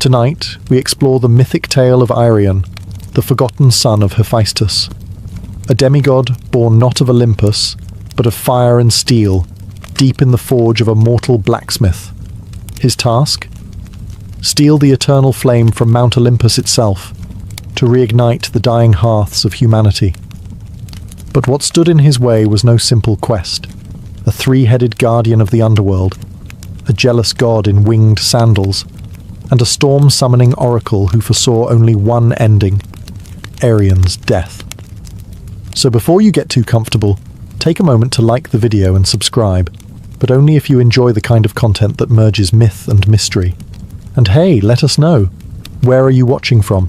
Tonight, we explore the mythic tale of Irion, the forgotten son of Hephaestus, a demigod born not of Olympus, but of fire and steel, deep in the forge of a mortal blacksmith. His task? Steal the eternal flame from Mount Olympus itself, to reignite the dying hearths of humanity. But what stood in his way was no simple quest. A three-headed guardian of the underworld, a jealous god in winged sandals, and a storm-summoning oracle who foresaw only one ending, Arion's death. So before you get too comfortable, take a moment to like the video and subscribe, but only if you enjoy the kind of content that merges myth and mystery. And hey, let us know. Where are you watching from?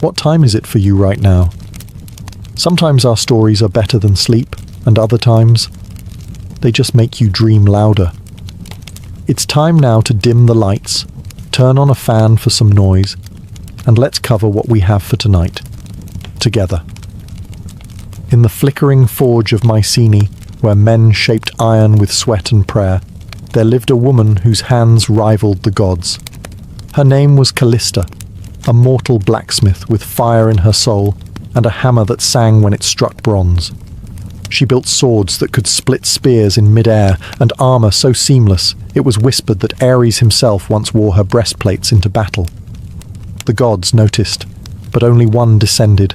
What time is it for you right now? Sometimes our stories are better than sleep, and other times, they just make you dream louder. It's time now to dim the lights, turn on a fan for some noise, and let's cover what we have for tonight, together. In the flickering forge of Mycenae, where men shaped iron with sweat and prayer, there lived a woman whose hands rivaled the gods. Her name was Callista, a mortal blacksmith with fire in her soul and a hammer that sang when it struck bronze. She built swords that could split spears in mid-air and armor so seamless it was whispered that Ares himself once wore her breastplates into battle. The gods noticed, but only one descended.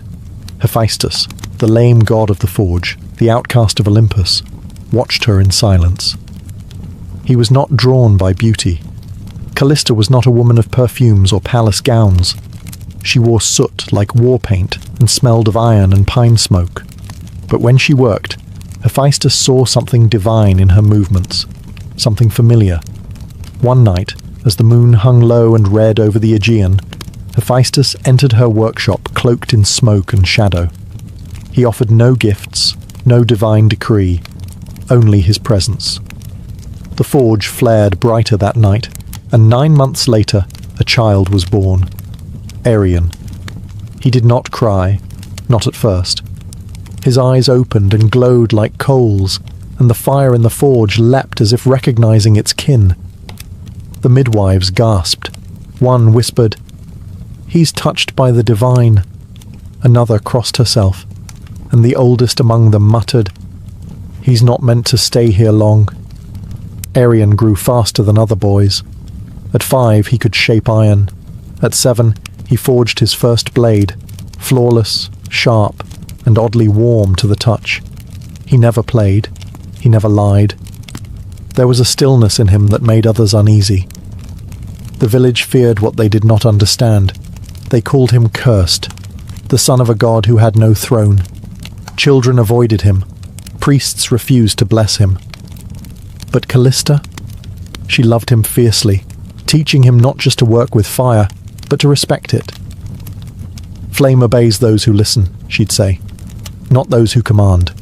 Hephaestus, the lame god of the forge, the outcast of Olympus, watched her in silence. He was not drawn by beauty. Callista was not a woman of perfumes or palace gowns. She wore soot like war paint and smelled of iron and pine smoke. But when she worked, Hephaestus saw something divine in her movements, something familiar. One night, as the moon hung low and red over the Aegean, Hephaestus entered her workshop cloaked in smoke and shadow. He offered no gifts, no divine decree, only his presence. The forge flared brighter that night, and 9 months later, a child was born. Arion. He did not cry, not at first. His eyes opened and glowed like coals, and the fire in the forge leapt as if recognizing its kin. The midwives gasped. One whispered, "He's touched by the divine." Another crossed herself, and the oldest among them muttered, "He's not meant to stay here long." Arion grew faster than other boys. At 5, he could shape iron. At 7, he forged his first blade, flawless, sharp, and oddly warm to the touch. He never played. He never lied. There was a stillness in him that made others uneasy. The village feared what they did not understand. They called him cursed, the son of a god who had no throne. Children avoided him. Priests refused to bless him. But Callista? She loved him fiercely, teaching him not just to work with fire, but to respect it. "Flame obeys those who listen," she'd say, "not those who command."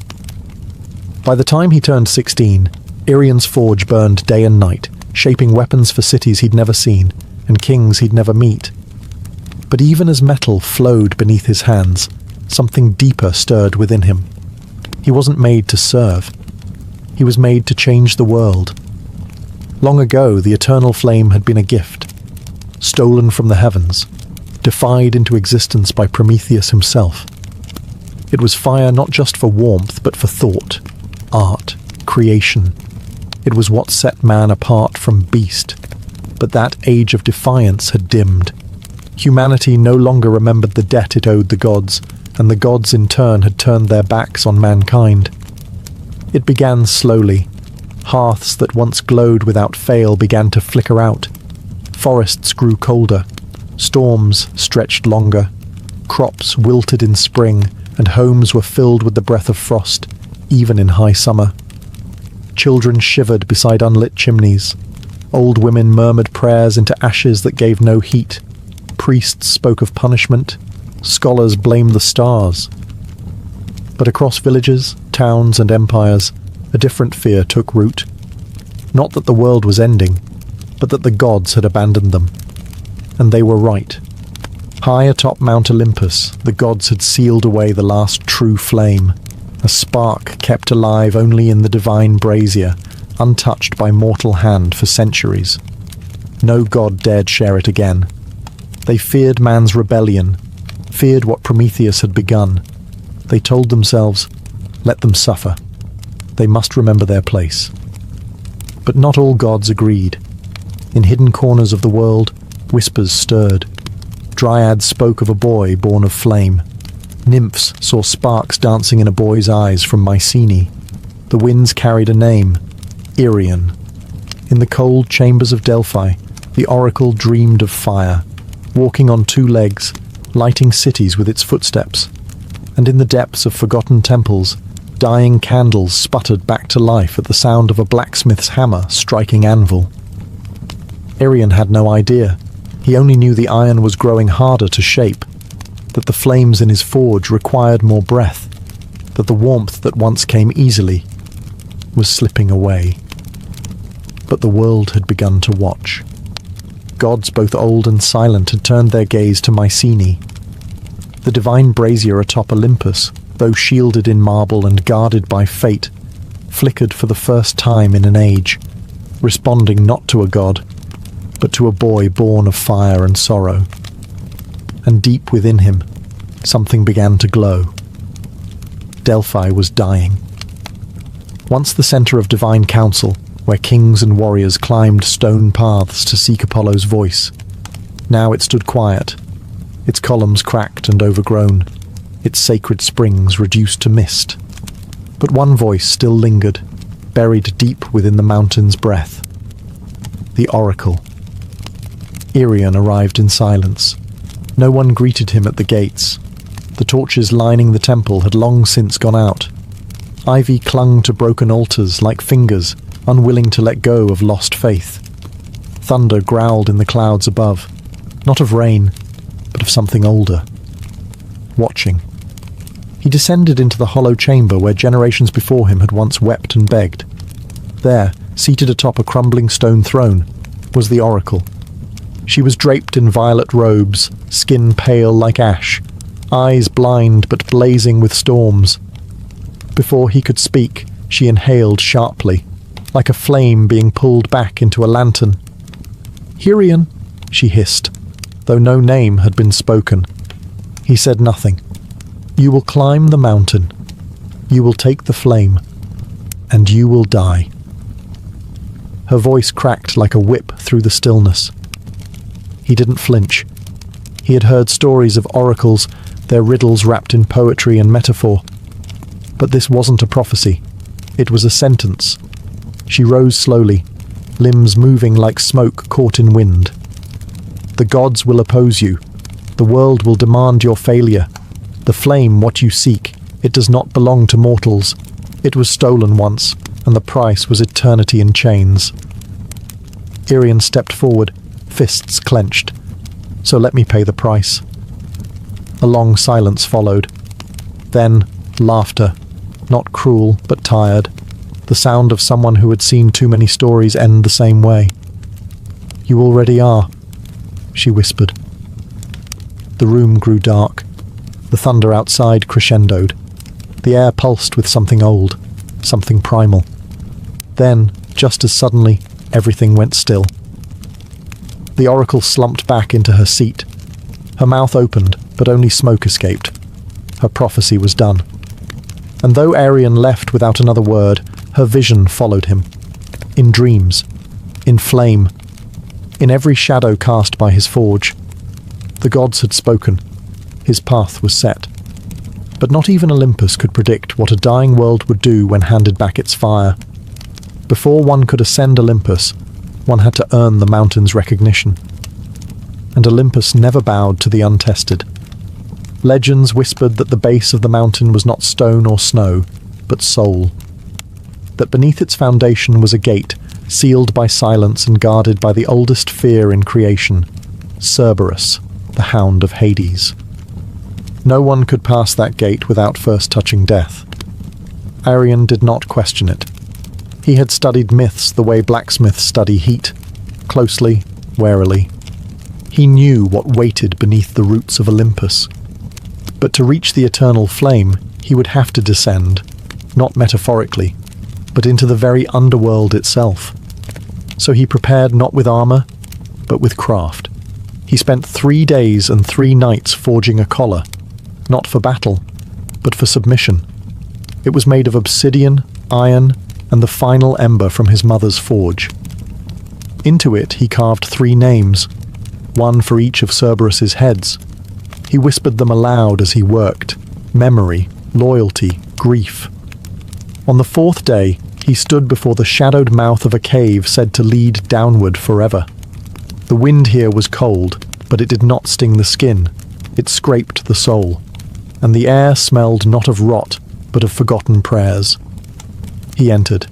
By the time he turned 16, Arion's forge burned day and night, shaping weapons for cities he'd never seen, and kings he'd never meet. But even as metal flowed beneath his hands, something deeper stirred within him. He wasn't made to serve. He was made to change the world. Long ago, the eternal flame had been a gift, stolen from the heavens, defied into existence by Prometheus himself. It was fire not just for warmth, but for thought, art, creation. It was what set man apart from beast. But that age of defiance had dimmed. Humanity no longer remembered the debt it owed the gods, and the gods in turn had turned their backs on mankind. It began slowly. Hearths that once glowed without fail began to flicker out. Forests grew colder. Storms stretched longer. Crops wilted in spring, and homes were filled with the breath of frost, even in high summer. Children shivered beside unlit chimneys. Old women murmured prayers into ashes that gave no heat. Priests spoke of punishment. Scholars blamed the stars. But across villages, towns, and empires, a different fear took root. Not that the world was ending, but that the gods had abandoned them. And they were right. High atop Mount Olympus, the gods had sealed away the last true flame, a spark kept alive only in the divine brazier, untouched by mortal hand for centuries. No god dared share it again. They feared man's rebellion, feared what Prometheus had begun. They told themselves, let them suffer. They must remember their place. But not all gods agreed. In hidden corners of the world, whispers stirred. Dryads spoke of a boy born of flame. Nymphs saw sparks dancing in a boy's eyes from Mycenae. The winds carried a name, Irion. In the cold chambers of Delphi, the oracle dreamed of fire, walking on two legs, lighting cities with its footsteps. And in the depths of forgotten temples, dying candles sputtered back to life at the sound of a blacksmith's hammer striking anvil. Irion had no idea. He only knew the iron was growing harder to shape, that the flames in his forge required more breath, that the warmth that once came easily was slipping away. But the world had begun to watch. Gods both old and silent had turned their gaze to Mycenae. The divine brazier atop Olympus, though shielded in marble and guarded by fate, flickered for the first time in an age, responding not to a god, but to a boy born of fire and sorrow. And deep within him, something began to glow. Delphi was dying. Once the center of divine council, where kings and warriors climbed stone paths to seek Apollo's voice, now it stood quiet, its columns cracked and overgrown, its sacred springs reduced to mist. But one voice still lingered, buried deep within the mountain's breath. The oracle. Irion arrived in silence. No one greeted him at the gates. The torches lining the temple had long since gone out. Ivy clung to broken altars like fingers, unwilling to let go of lost faith. Thunder growled in the clouds above, not of rain, but of something older. Watching. He descended into the hollow chamber where generations before him had once wept and begged. There, seated atop a crumbling stone throne, was the oracle. She was draped in violet robes, skin pale like ash, eyes blind but blazing with storms. Before he could speak, she inhaled sharply, like a flame being pulled back into a lantern. "Irion," she hissed, though no name had been spoken. He said nothing. "You will climb the mountain. You will take the flame. And you will die." Her voice cracked like a whip through the stillness. He didn't flinch. He had heard stories of oracles, their riddles wrapped in poetry and metaphor. But this wasn't a prophecy. It was a sentence. She rose slowly, limbs moving like smoke caught in wind. "The gods will oppose you. The world will demand your failure. The flame, what you seek, it does not belong to mortals. It was stolen once, and the price was eternity in chains." Irion stepped forward, fists clenched. "So let me pay the price." A long silence followed. Then, laughter, not cruel but tired, the sound of someone who had seen too many stories end the same way. "You already are," she whispered. The room grew dark. The thunder outside crescendoed. The air pulsed with something old, something primal. Then, just as suddenly, everything went still. The oracle slumped back into her seat. Her mouth opened, but only smoke escaped. Her prophecy was done. And though Irion left without another word, her vision followed him. In dreams, in flame, in every shadow cast by his forge. The gods had spoken. His path was set. But not even Olympus could predict what a dying world would do when handed back its fire. Before one could ascend Olympus, one had to earn the mountain's recognition. And Olympus never bowed to the untested. Legends whispered that the base of the mountain was not stone or snow, but soul. That beneath its foundation was a gate, sealed by silence and guarded by the oldest fear in creation, Cerberus, the hound of Hades. No one could pass that gate without first touching death. Irion did not question it. He had studied myths the way blacksmiths study heat, closely, warily. He knew what waited beneath the roots of Olympus. But to reach the eternal flame, he would have to descend, not metaphorically, but into the very underworld itself. So he prepared not with armor, but with craft. He spent 3 days and 3 nights forging a collar, not for battle, but for submission. It was made of obsidian, iron, and the final ember from his mother's forge. Into it he carved 3 names, one for each of Cerberus's heads. He whispered them aloud as he worked: memory, loyalty, grief. On the 4th day, he stood before the shadowed mouth of a cave said to lead downward forever. The wind here was cold, but it did not sting the skin. It scraped the soul, and the air smelled not of rot, but of forgotten prayers. He entered.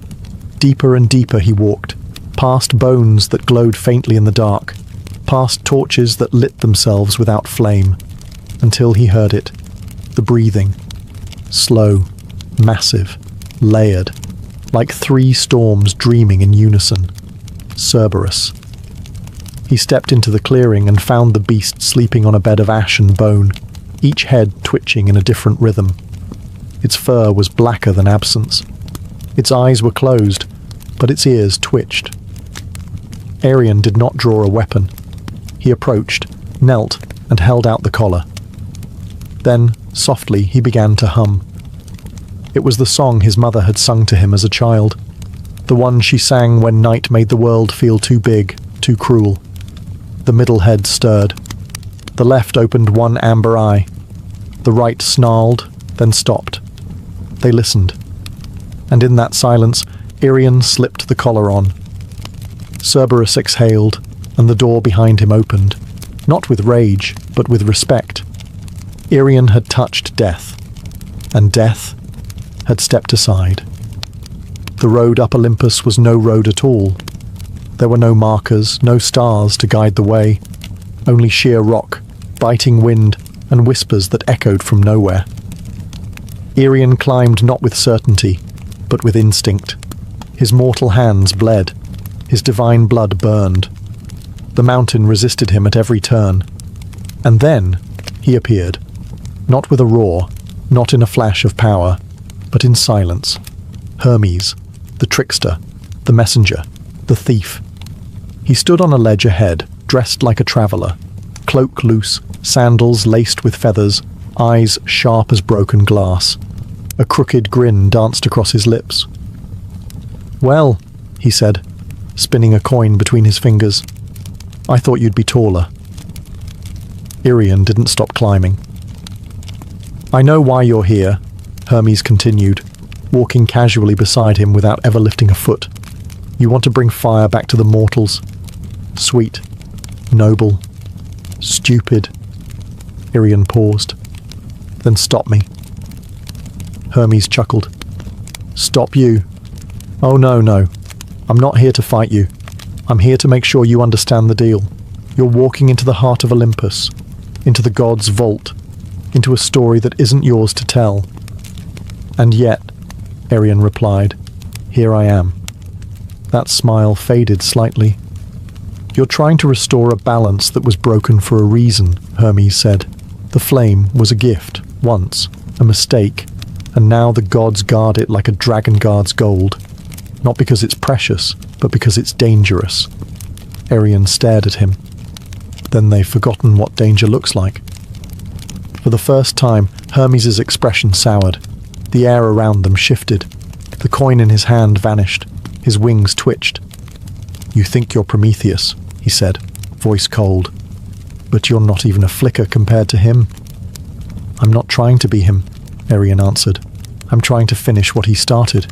Deeper and deeper he walked, past bones that glowed faintly in the dark, past torches that lit themselves without flame, until he heard it, the breathing, slow, massive, layered, like 3 storms dreaming in unison. Cerberus. He stepped into the clearing and found the beast sleeping on a bed of ash and bone, each head twitching in a different rhythm. Its fur was blacker than absence. Its eyes were closed, but its ears twitched. Arian did not draw a weapon. He approached, knelt, and held out the collar. Then, softly, he began to hum. It was the song his mother had sung to him as a child, the one she sang when night made the world feel too big, too cruel. The middle head stirred. The left opened one amber eye. The right snarled, then stopped. They listened. And in that silence, Irian slipped the collar on. Cerberus exhaled, and the door behind him opened, not with rage, but with respect. Irian had touched death, and death had stepped aside. The road up Olympus was no road at all. There were no markers, no stars to guide the way, only sheer rock, biting wind, and whispers that echoed from nowhere. Irian climbed not with certainty, but with instinct. His mortal hands bled. His divine blood burned. The mountain resisted him at every turn. And then he appeared, not with a roar, not in a flash of power, but in silence. Hermes, the trickster, the messenger, the thief. He stood on a ledge ahead, dressed like a traveller, cloak loose, sandals laced with feathers, eyes sharp as broken glass. A crooked grin danced across his lips. "Well," he said, spinning a coin between his fingers, "I thought you'd be taller." Irian didn't stop climbing. "I know why you're here," Hermes continued, walking casually beside him without ever lifting a foot. "You want to bring fire back to the mortals. Sweet, noble, stupid." Irian paused. "Then stop me." Hermes chuckled. "Stop you? Oh no. I'm not here to fight you. I'm here to make sure you understand the deal. You're walking into the heart of Olympus, into the gods' vault, into a story that isn't yours to tell. And yet," Irian replied, "here I am." That smile faded slightly. "You're trying to restore a balance that was broken for a reason," Hermes said. "The flame was a gift, once, a mistake, and now the gods guard it like a dragon guards gold. Not because it's precious, but because it's dangerous." Irian stared at him. Then they've forgotten what danger looks like. For the first time, Hermes' expression soured. The air around them shifted. The coin in his hand vanished. His wings twitched. "You think you're Prometheus," he said, voice cold. "But you're not even a flicker compared to him." "I'm not trying to be him," Irian answered. "I'm trying to finish what he started."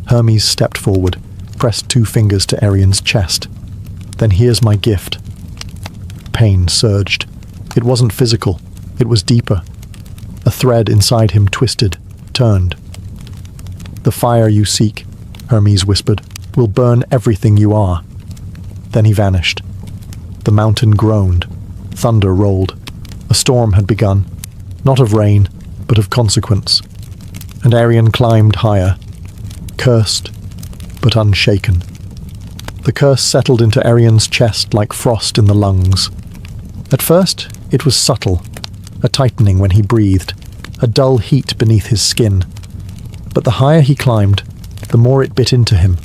Hermes stepped forward, pressed 2 fingers to Irian's chest. "Then here's my gift." Pain surged. It wasn't physical. It was deeper. A thread inside him twisted, turned. "The fire you seek," Hermes whispered, "will burn everything you are." Then he vanished. The mountain groaned. Thunder rolled. A storm had begun, not of rain, but of consequence. And Irian climbed higher, cursed, but unshaken. The curse settled into Irian's chest like frost in the lungs. At first, it was subtle, a tightening when he breathed, a dull heat beneath his skin. But the higher he climbed, the more it bit into him.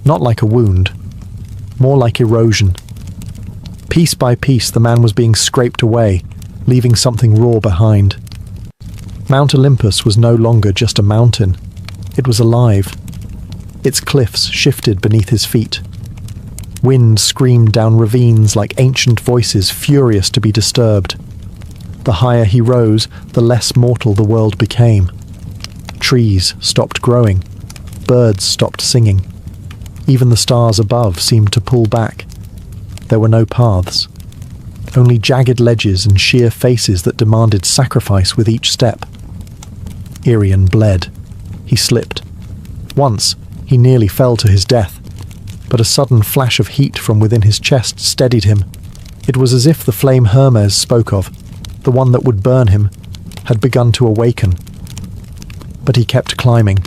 Not like a wound, more like erosion. Piece by piece, the man was being scraped away, leaving something raw behind. Mount Olympus was no longer just a mountain. It was alive. Its cliffs shifted beneath his feet. Wind screamed down ravines like ancient voices furious to be disturbed. The higher he rose, the less mortal the world became. Trees stopped growing. Birds stopped singing. Even the stars above seemed to pull back. There were no paths. Only jagged ledges and sheer faces that demanded sacrifice with each step. Irian bled. He slipped. Once, he nearly fell to his death, but a sudden flash of heat from within his chest steadied him. It was as if the flame Hermes spoke of, the one that would burn him, had begun to awaken. But he kept climbing,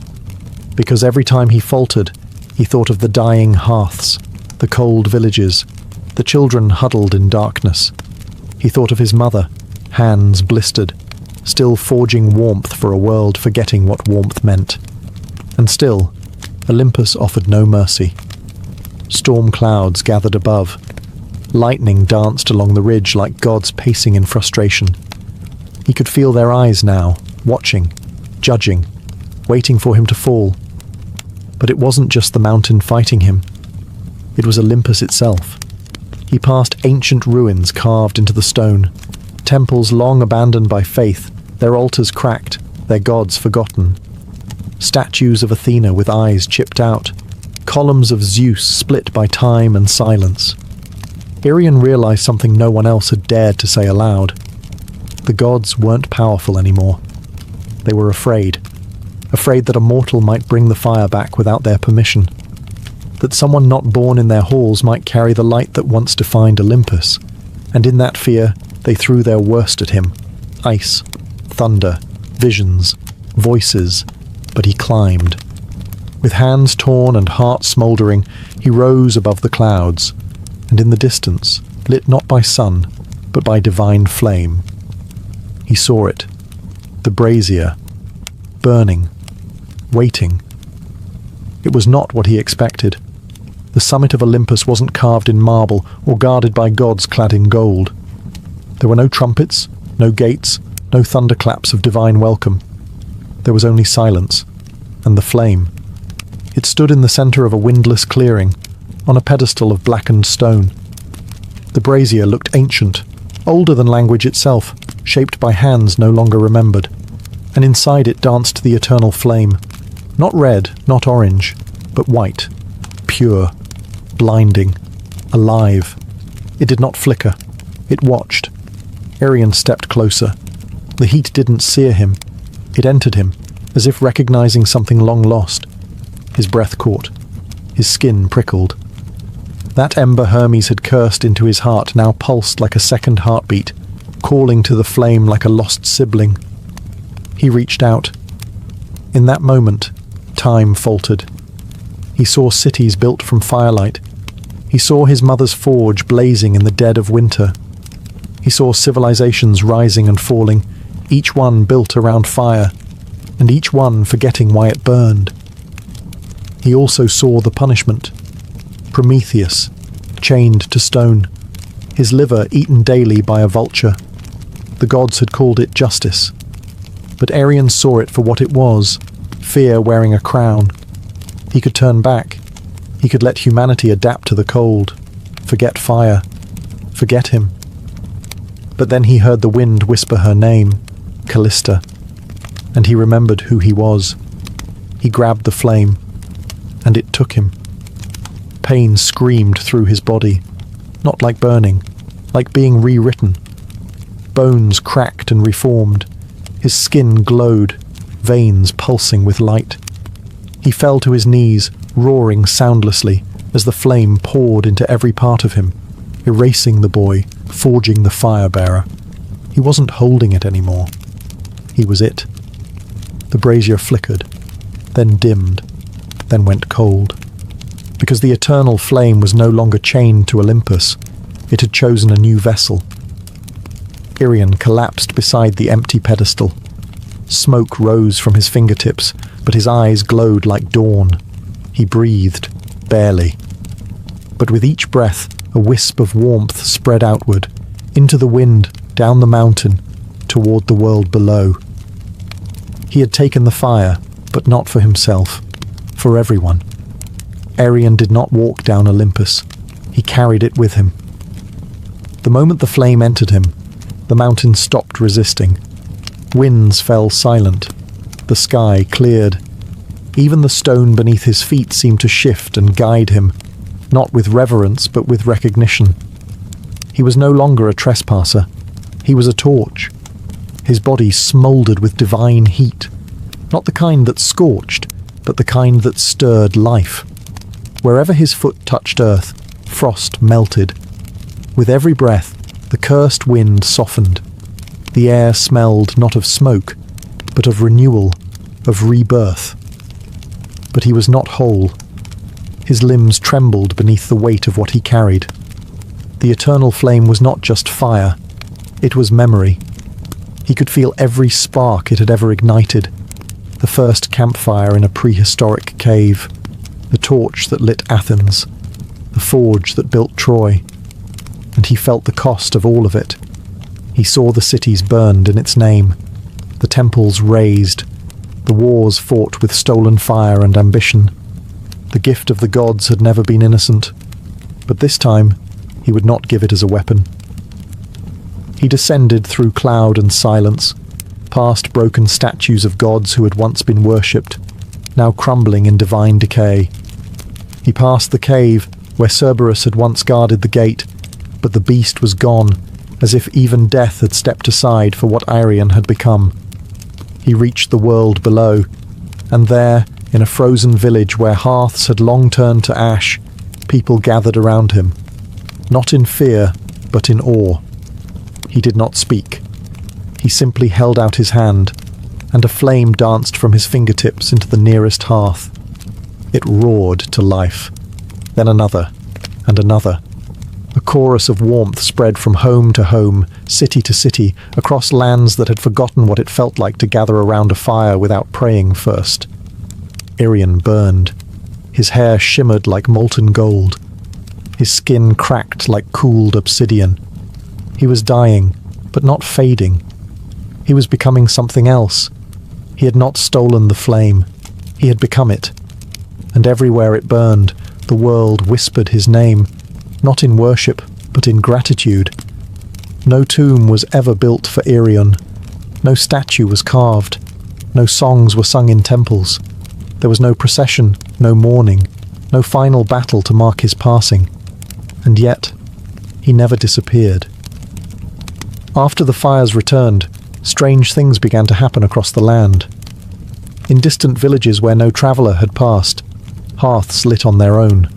because every time he faltered, he thought of the dying hearths, the cold villages, the children huddled in darkness. He thought of his mother, hands blistered, still forging warmth for a world forgetting what warmth meant. And still, Olympus offered no mercy. Storm clouds gathered above. Lightning danced along the ridge like gods pacing in frustration. He could feel their eyes now, watching, judging, waiting for him to fall. But it wasn't just the mountain fighting him. It was Olympus itself. He passed ancient ruins carved into the stone, temples long abandoned by faith, their altars cracked, their gods forgotten. Statues of Athena with eyes chipped out, columns of Zeus split by time and silence. Irian realized something no one else had dared to say aloud. The gods weren't powerful anymore. They were afraid that a mortal might bring the fire back without their permission, that someone not born in their halls might carry the light that once defined Olympus, and in that fear they threw their worst at him. Ice, thunder, visions, voices, but he climbed. With hands torn and heart smouldering, he rose above the clouds, and in the distance, lit not by sun, but by divine flame, he saw it, the brazier, burning, waiting. It was not what he expected. The summit of Olympus wasn't carved in marble or guarded by gods clad in gold. There were no trumpets, no gates, no thunderclaps of divine welcome. There was only silence, and the flame. It stood in the center of a windless clearing, on a pedestal of blackened stone. The brazier looked ancient, older than language itself, shaped by hands no longer remembered, and inside it danced the eternal flame, not red, not orange, but white, pure, blinding, alive. It did not flicker. It watched. Irian stepped closer. The heat didn't sear him. It entered him, as if recognizing something long lost. His breath caught. His skin prickled. That ember Hermes had cursed into his heart now pulsed like a second heartbeat, calling to the flame like a lost sibling. He reached out. In that moment, time faltered. He saw cities built from firelight. He saw his mother's forge blazing in the dead of winter. He saw civilizations rising and falling, each one built around fire, and each one forgetting why it burned. He also saw the punishment. Prometheus, chained to stone, his liver eaten daily by a vulture. The gods had called it justice. But Irian saw it for what it was, fear wearing a crown. He could turn back. He could let humanity adapt to the cold, forget fire, forget him. But then he heard the wind whisper her name, Callista, and he remembered who he was. He grabbed the flame, and it took him. Pain screamed through his body, not like burning, like being rewritten. Bones cracked and reformed. His skin glowed, veins pulsing with light. He fell to his knees, roaring soundlessly, as the flame poured into every part of him, erasing the boy, forging the fire-bearer. He wasn't holding it anymore. He was it. The brazier flickered, then dimmed, then went cold. Because the eternal flame was no longer chained to Olympus, it had chosen a new vessel. Irian collapsed beside the empty pedestal. Smoke rose from his fingertips, but his eyes glowed like dawn. He breathed, barely. But with each breath, A wisp of warmth spread outward, into the wind, down the mountain, toward the world below. He had taken the fire, but not for himself, for everyone. Arion did not walk down Olympus. He carried it with him. The moment the flame entered him, the mountain stopped resisting. Winds fell silent. The sky cleared. Even the stone beneath his feet seemed to shift and guide him, not with reverence but with recognition. He was no longer a trespasser. He was a torch. His body smouldered with divine heat, not the kind that scorched, but the kind that stirred life. Wherever his foot touched earth, frost melted. With every breath, the cursed wind softened. The air smelled not of smoke, but of renewal, of rebirth. But he was not whole. His limbs trembled beneath the weight of what he carried. The eternal flame was not just fire, it was memory. He could feel every spark it had ever ignited. The first campfire in a prehistoric cave, the torch that lit Athens, the forge that built Troy. And he felt the cost of all of it. He saw the cities burned in its name, the temples razed, the wars fought with stolen fire and ambition. The gift of the gods had never been innocent, but this time he would not give it as a weapon. He descended through cloud and silence, past broken statues of gods who had once been worshipped, now crumbling in divine decay. He passed the cave where Cerberus had once guarded the gate, but the beast was gone, as if even death had stepped aside for what Arion had become. He reached the world below, and there, in a frozen village where hearths had long turned to ash, people gathered around him, not in fear, but in awe. He did not speak. He simply held out his hand, and a flame danced from his fingertips into the nearest hearth. It roared to life. Then another, and another. A chorus of warmth spread from home to home, city to city, across lands that had forgotten what it felt like to gather around a fire without praying first. Arion burned. His hair shimmered like molten gold. His skin cracked like cooled obsidian. He was dying, but not fading. He was becoming something else. He had not stolen the flame. He had become it. And everywhere it burned, the world whispered his name, not in worship, but in gratitude. No tomb was ever built for Arion. No statue was carved. No songs were sung in temples. There was no procession, no mourning, no final battle to mark his passing. And yet, he never disappeared. After the fires returned, strange things began to happen across the land. In distant villages where no traveller had passed, hearths lit on their own.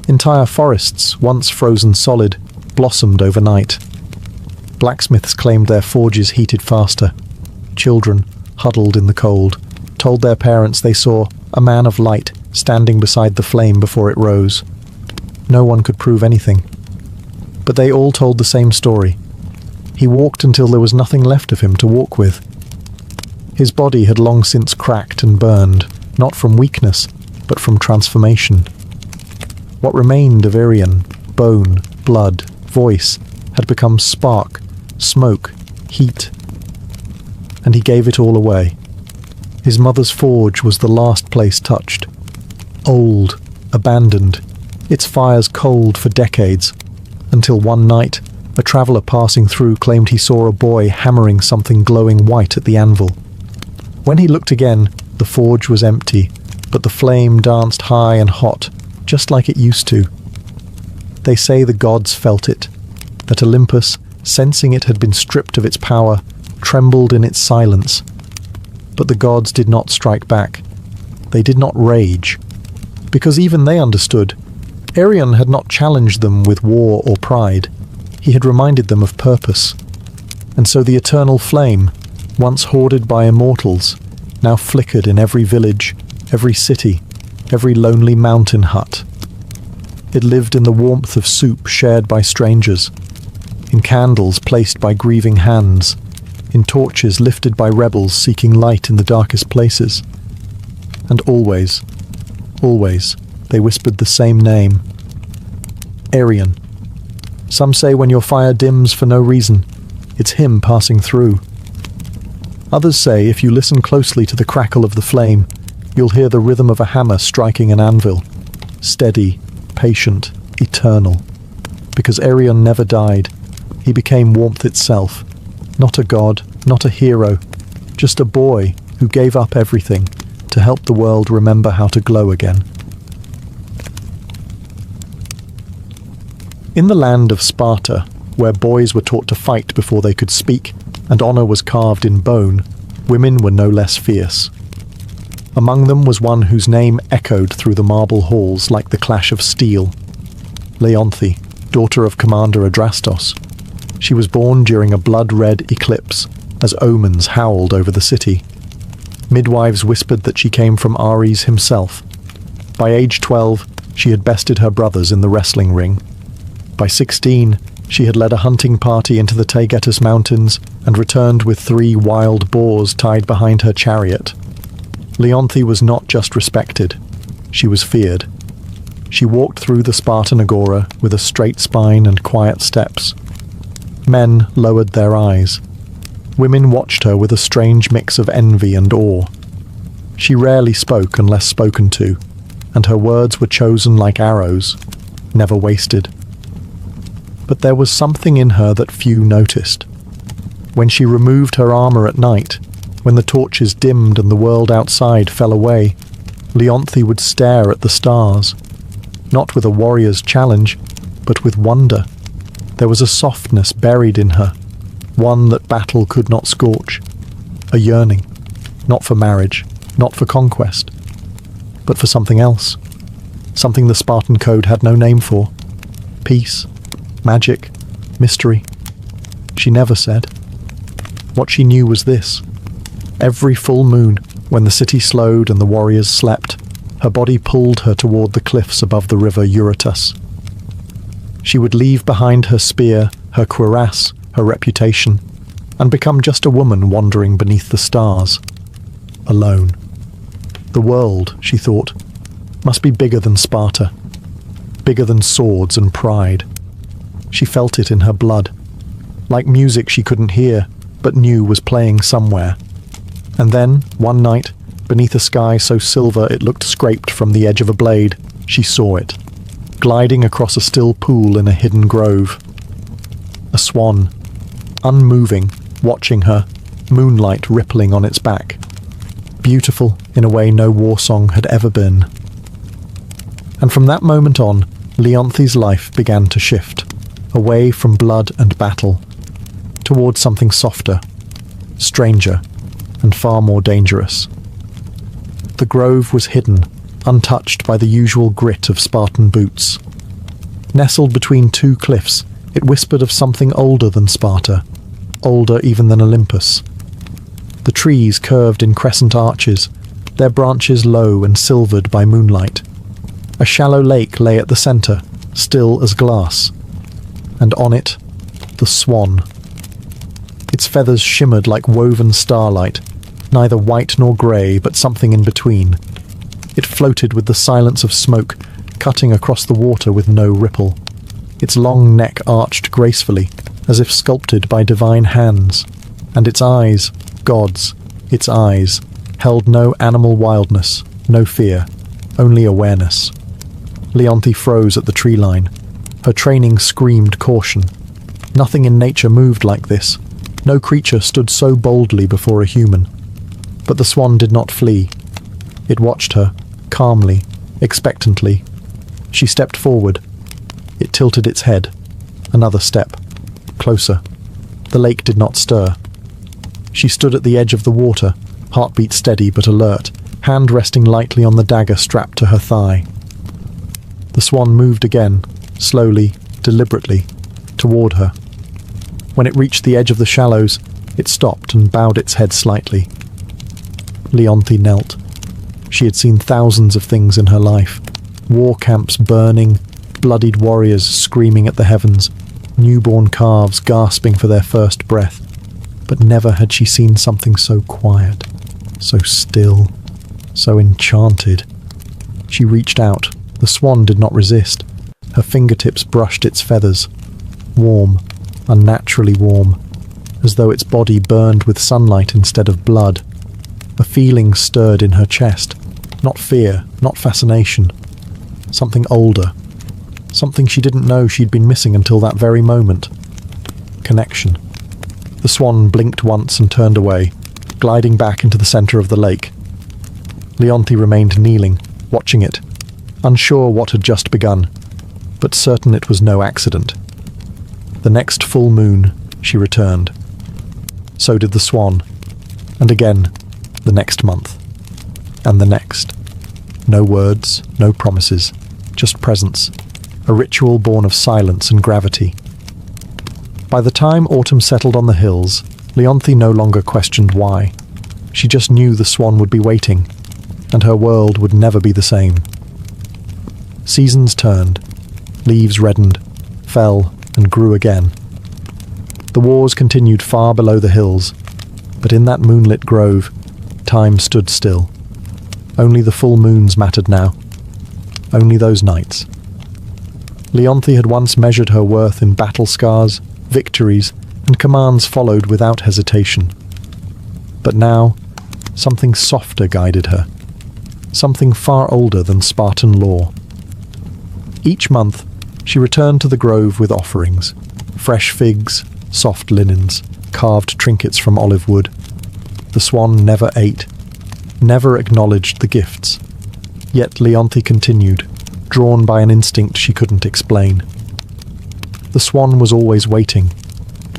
Entire forests, once frozen solid, blossomed overnight. Blacksmiths claimed their forges heated faster. Children, huddled in the cold, told their parents they saw a man of light standing beside the flame before it rose. No one could prove anything. But they all told the same story. He walked until there was nothing left of him to walk with. His body had long since cracked and burned, not from weakness, but from transformation. What remained of Arion, bone, blood, voice, had become spark, smoke, heat. And he gave it all away. His mother's forge was the last place touched. Old, abandoned, its fires cold for decades, until one night, a traveller passing through claimed he saw a boy hammering something glowing white at the anvil. When he looked again, the forge was empty, but the flame danced high and hot, just like it used to. They say the gods felt it, that Olympus, sensing it had been stripped of its power, trembled in its silence. But the gods did not strike back. They did not rage, because even they understood. Arion had not challenged them with war or pride. He had reminded them of purpose. And so the eternal flame, once hoarded by immortals, now flickered in every village, every city, every lonely mountain hut. It lived in the warmth of soup shared by strangers, in candles placed by grieving hands, in torches lifted by rebels seeking light in the darkest places. And always, always, they whispered the same name. Arion. Some say when your fire dims for no reason, it's him passing through. Others say if you listen closely to the crackle of the flame, you'll hear the rhythm of a hammer striking an anvil. Steady, patient, eternal. Because Arion never died. He became warmth itself. Not a god, not a hero, just a boy who gave up everything to help the world remember how to glow again. In the land of Sparta, where boys were taught to fight before they could speak, and honour was carved in bone, women were no less fierce. Among them was one whose name echoed through the marble halls like the clash of steel. Leonthe, daughter of Commander Adrastos. She was born during a blood-red eclipse, as omens howled over the city. Midwives whispered that she came from Ares himself. By age 12, she had bested her brothers in the wrestling ring. By 16, she had led a hunting party into the Taygetus Mountains and returned with 3 wild boars tied behind her chariot. Leonthe was not just respected, she was feared. She walked through the Spartan agora with a straight spine and quiet steps. Men lowered their eyes. Women watched her with a strange mix of envy and awe. She rarely spoke unless spoken to, and her words were chosen like arrows, never wasted. But there was something in her that few noticed. When she removed her armour at night, when the torches dimmed and the world outside fell away, Leonthe would stare at the stars, not with a warrior's challenge, but with wonder. There was a softness buried in her, one that battle could not scorch, a yearning, not for marriage, not for conquest, but for something else, something the Spartan code had no name for. Peace, magic, mystery. She never said. What she knew was this. Every full moon, when the city slowed and the warriors slept, her body pulled her toward the cliffs above the river Eurotas. She would leave behind her spear, her cuirass, her reputation, and become just a woman wandering beneath the stars. Alone. The world, she thought, must be bigger than Sparta, bigger than swords and pride. She felt it in her blood, like music she couldn't hear, but knew was playing somewhere. And then, one night, beneath a sky so silver it looked scraped from the edge of a blade, she saw it, gliding across a still pool in a hidden grove. A swan, unmoving, watching her, moonlight rippling on its back. Beautiful in a way no war song had ever been. And from that moment on, Leonthe's life began to shift, away from blood and battle, towards something softer, stranger, and far more dangerous. The grove was hidden, untouched by the usual grit of Spartan boots. Nestled between 2 cliffs, it whispered of something older than Sparta, older even than Olympus. The trees curved in crescent arches, their branches low and silvered by moonlight. A shallow lake lay at the centre, still as glass, and on it, the swan. Its feathers shimmered like woven starlight, neither white nor grey, but something in between. It floated with the silence of smoke, cutting across the water with no ripple. Its long neck arched gracefully, as if sculpted by divine hands, and its eyes, gods, its eyes, held no animal wildness, no fear, only awareness. Leonthe froze at the tree line. Her training screamed caution. Nothing in nature moved like this. No creature stood so boldly before a human. But the swan did not flee. It watched her, calmly, expectantly. She stepped forward. It tilted its head. Another step. Closer. The lake did not stir. She stood at the edge of the water, heartbeat steady but alert, hand resting lightly on the dagger strapped to her thigh. The swan moved again, slowly, deliberately, toward her. When it reached the edge of the shallows, it stopped and bowed its head slightly. Leonthe knelt. She had seen thousands of things in her life. War camps burning, bloodied warriors screaming at the heavens, newborn calves gasping for their first breath. But never had she seen something so quiet, so still, so enchanted. She reached out. The swan did not resist. Her fingertips brushed its feathers. warm, unnaturally warm, as though its body burned with sunlight instead of blood. A feeling stirred in her chest, not fear, not fascination, something older, something she didn't know she'd been missing until that very moment. Connection. The swan blinked once and turned away, gliding back into the centre of the lake. Leonti remained kneeling, watching it, unsure what had just begun, but certain it was no accident. The next full moon, she returned. So did the swan, and again, the next month, and the next. No words, no promises, just presence, a ritual born of silence and gravity. By the time autumn settled on the hills, Leonti no longer questioned why. She just knew the swan would be waiting, and her world would never be the same. Seasons turned, leaves reddened, fell, and grew again. The wars continued far below the hills, but in that moonlit grove, time stood still. Only the full moons mattered now. Only those nights. Leonti had once measured her worth in battle scars, victories, and commands followed without hesitation. But now, something softer guided her. Something far older than Spartan law. Each month, she returned to the grove with offerings. Fresh figs, soft linens, carved trinkets from olive wood. The swan never ate, never acknowledged the gifts. Yet Leonti continued, drawn by an instinct she couldn't explain. The swan was always waiting.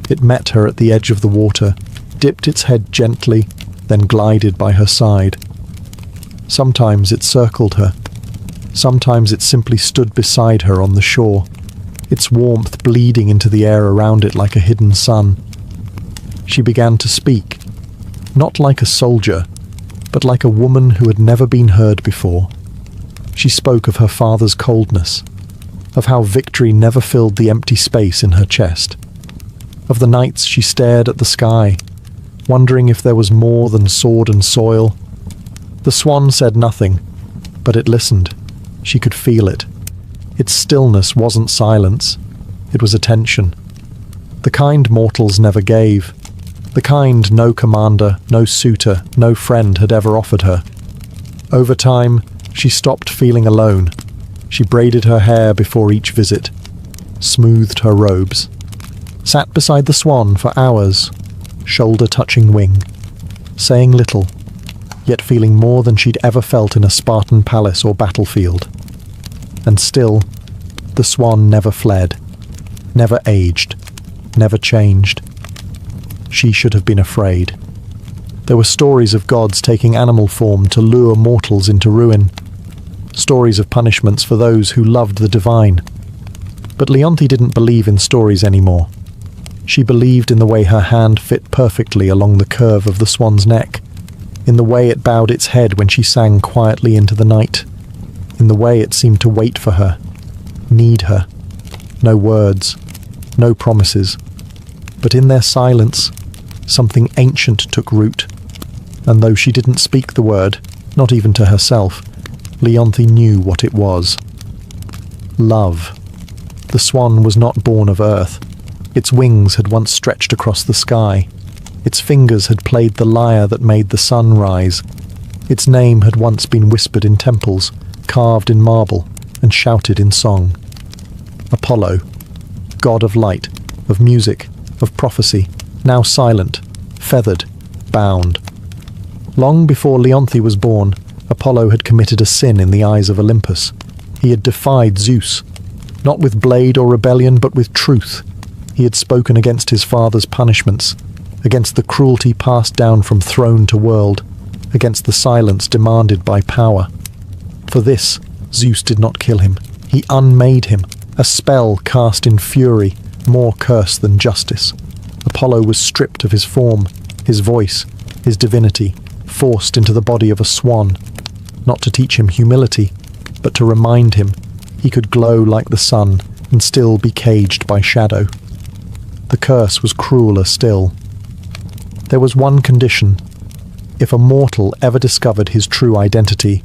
It met her at the edge of the water, dipped its head gently, then glided by her side. Sometimes it circled her. Sometimes it simply stood beside her on the shore, its warmth bleeding into the air around it like a hidden sun. She began to speak, not like a soldier, but like a woman who had never been heard before. She spoke of her father's coldness, of how victory never filled the empty space in her chest, of the nights she stared at the sky, wondering if there was more than sword and soil. The swan said nothing, but it listened. She could feel it. Its stillness wasn't silence. It was attention. The kind mortals never gave. The kind no commander, no suitor, no friend had ever offered her. Over time, she stopped feeling alone. She braided her hair before each visit, smoothed her robes, sat beside the swan for hours, shoulder touching wing, saying little, yet feeling more than she'd ever felt in a Spartan palace or battlefield. And still, the swan never fled, never aged, never changed. She should have been afraid. There were stories of gods taking animal form to lure mortals into ruin, stories of punishments for those who loved the divine. But Leonti didn't believe in stories anymore. She believed in the way her hand fit perfectly along the curve of the swan's neck, in the way it bowed its head when she sang quietly into the night, in the way it seemed to wait for her, need her. No words, no promises, but in their silence, something ancient took root, and though she didn't speak the word, not even to herself, Leonti knew what it was. Love. The swan was not born of earth. Its wings had once stretched across the sky. Its fingers had played the lyre that made the sun rise. Its name had once been whispered in temples, carved in marble, and shouted in song. Apollo, god of light, of music, of prophecy, now silent, feathered, bound. Long before Leonti was born, Apollo had committed a sin in the eyes of Olympus. He had defied Zeus, not with blade or rebellion, but with truth. He had spoken against his father's punishments, against the cruelty passed down from throne to world, against the silence demanded by power. For this, Zeus did not kill him. He unmade him, a spell cast in fury, more curse than justice. Apollo was stripped of his form, his voice, his divinity, forced into the body of a swan, not to teach him humility, but to remind him he could glow like the sun and still be caged by shadow. The curse was crueler still. There was one condition. If a mortal ever discovered his true identity,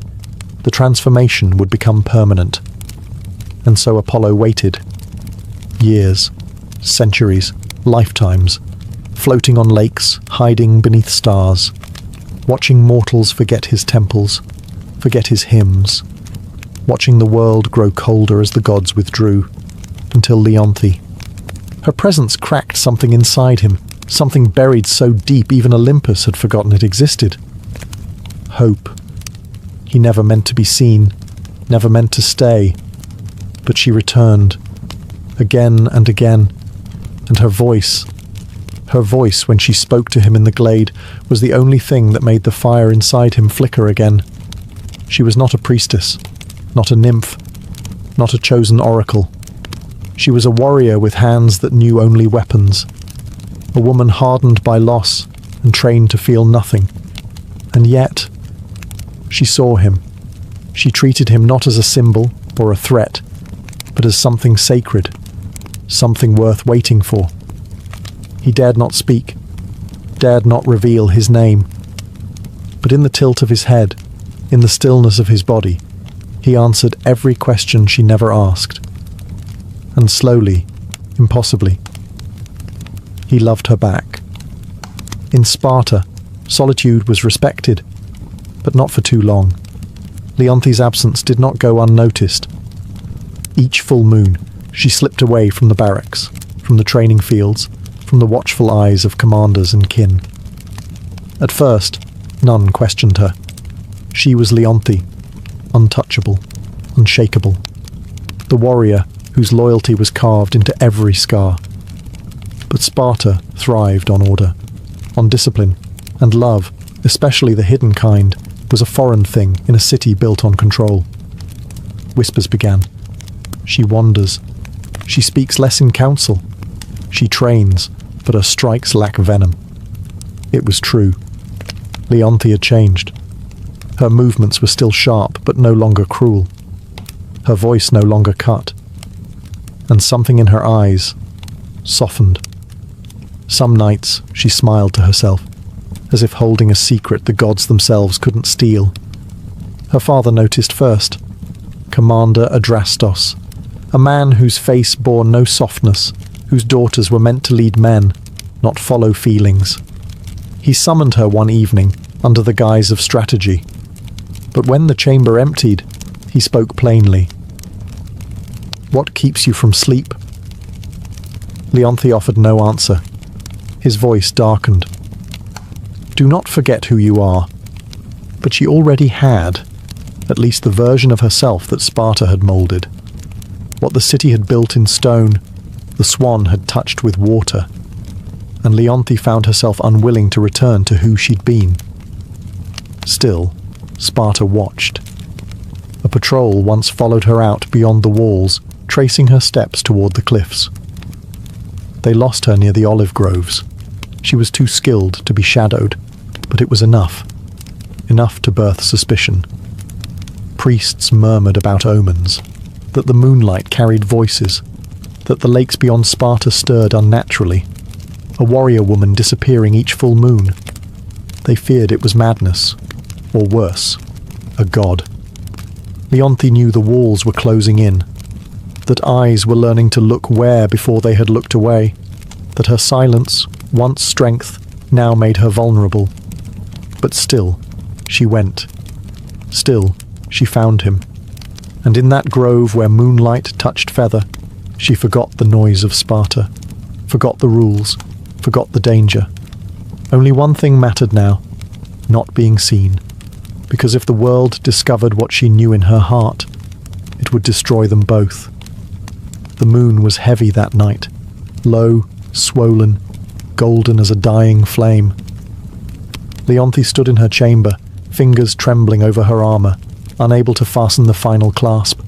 the transformation would become permanent. And so Apollo waited. Years. centuries, lifetimes, floating on lakes, hiding beneath stars, watching mortals forget his temples, forget his hymns, watching the world grow colder as the gods withdrew, until Leonthe. Her presence cracked something inside him, something buried so deep even Olympus had forgotten it existed. Hope. He never meant to be seen, never meant to stay, but she returned, again and again, and her voice when she spoke to him in the glade was the only thing that made the fire inside him flicker again. She was not a priestess, not a nymph, not a chosen oracle. She was a warrior with hands that knew only weapons, a woman hardened by loss and trained to feel nothing. And yet, she saw him. She treated him not as a symbol or a threat, but as something sacred, something worth waiting for. He dared not speak, dared not reveal his name. But in the tilt of his head, in the stillness of his body, he answered every question she never asked. And slowly, impossibly, he loved her back. In Sparta, solitude was respected, but not for too long. Leonthe's absence did not go unnoticed. Each full moon, she slipped away from the barracks, from the training fields, from the watchful eyes of commanders and kin. At first, none questioned her. She was Leonthe, untouchable, unshakable. The warrior whose loyalty was carved into every scar. But Sparta thrived on order, on discipline, and love, especially the hidden kind, was a foreign thing in a city built on control. Whispers began. She wanders. She speaks less in council. She trains, but her strikes lack venom. It was true. Leonthe had changed. Her movements were still sharp, but no longer cruel. Her voice no longer cut. And something in her eyes softened. Some nights she smiled to herself, as if holding a secret the gods themselves couldn't steal. Her father noticed first. Commander Adrastos, a man whose face bore no softness, whose daughters were meant to lead men, not follow feelings. He summoned her one evening, under the guise of strategy. But when the chamber emptied, he spoke plainly. "What keeps you from sleep?" Leonthe offered no answer. His voice darkened. "Do not forget who you are." But she already had, at least the version of herself that Sparta had moulded. What the city had built in stone, the swan had touched with water. And Leonthe found herself unwilling to return to who she'd been. Still, Sparta watched. A patrol once followed her out beyond the walls, tracing her steps toward the cliffs. They lost her near the olive groves. She was too skilled to be shadowed, but it was enough. Enough to birth suspicion. Priests murmured about omens, that the moonlight carried voices, that the lakes beyond Sparta stirred unnaturally, a warrior woman disappearing each full moon. They feared it was madness, or worse, a god. Leonthe knew the walls were closing in, that eyes were learning to look where before they had looked away, that her silence, once strength, now made her vulnerable. But still, she went. Still, she found him. And in that grove where moonlight touched feather, she forgot the noise of Sparta, forgot the rules, forgot the danger. Only one thing mattered now, not being seen. Because if the world discovered what she knew in her heart, it would destroy them both. The moon was heavy that night, low, swollen, golden as a dying flame. Leonthe stood in her chamber, fingers trembling over her armor, unable to fasten the final clasp.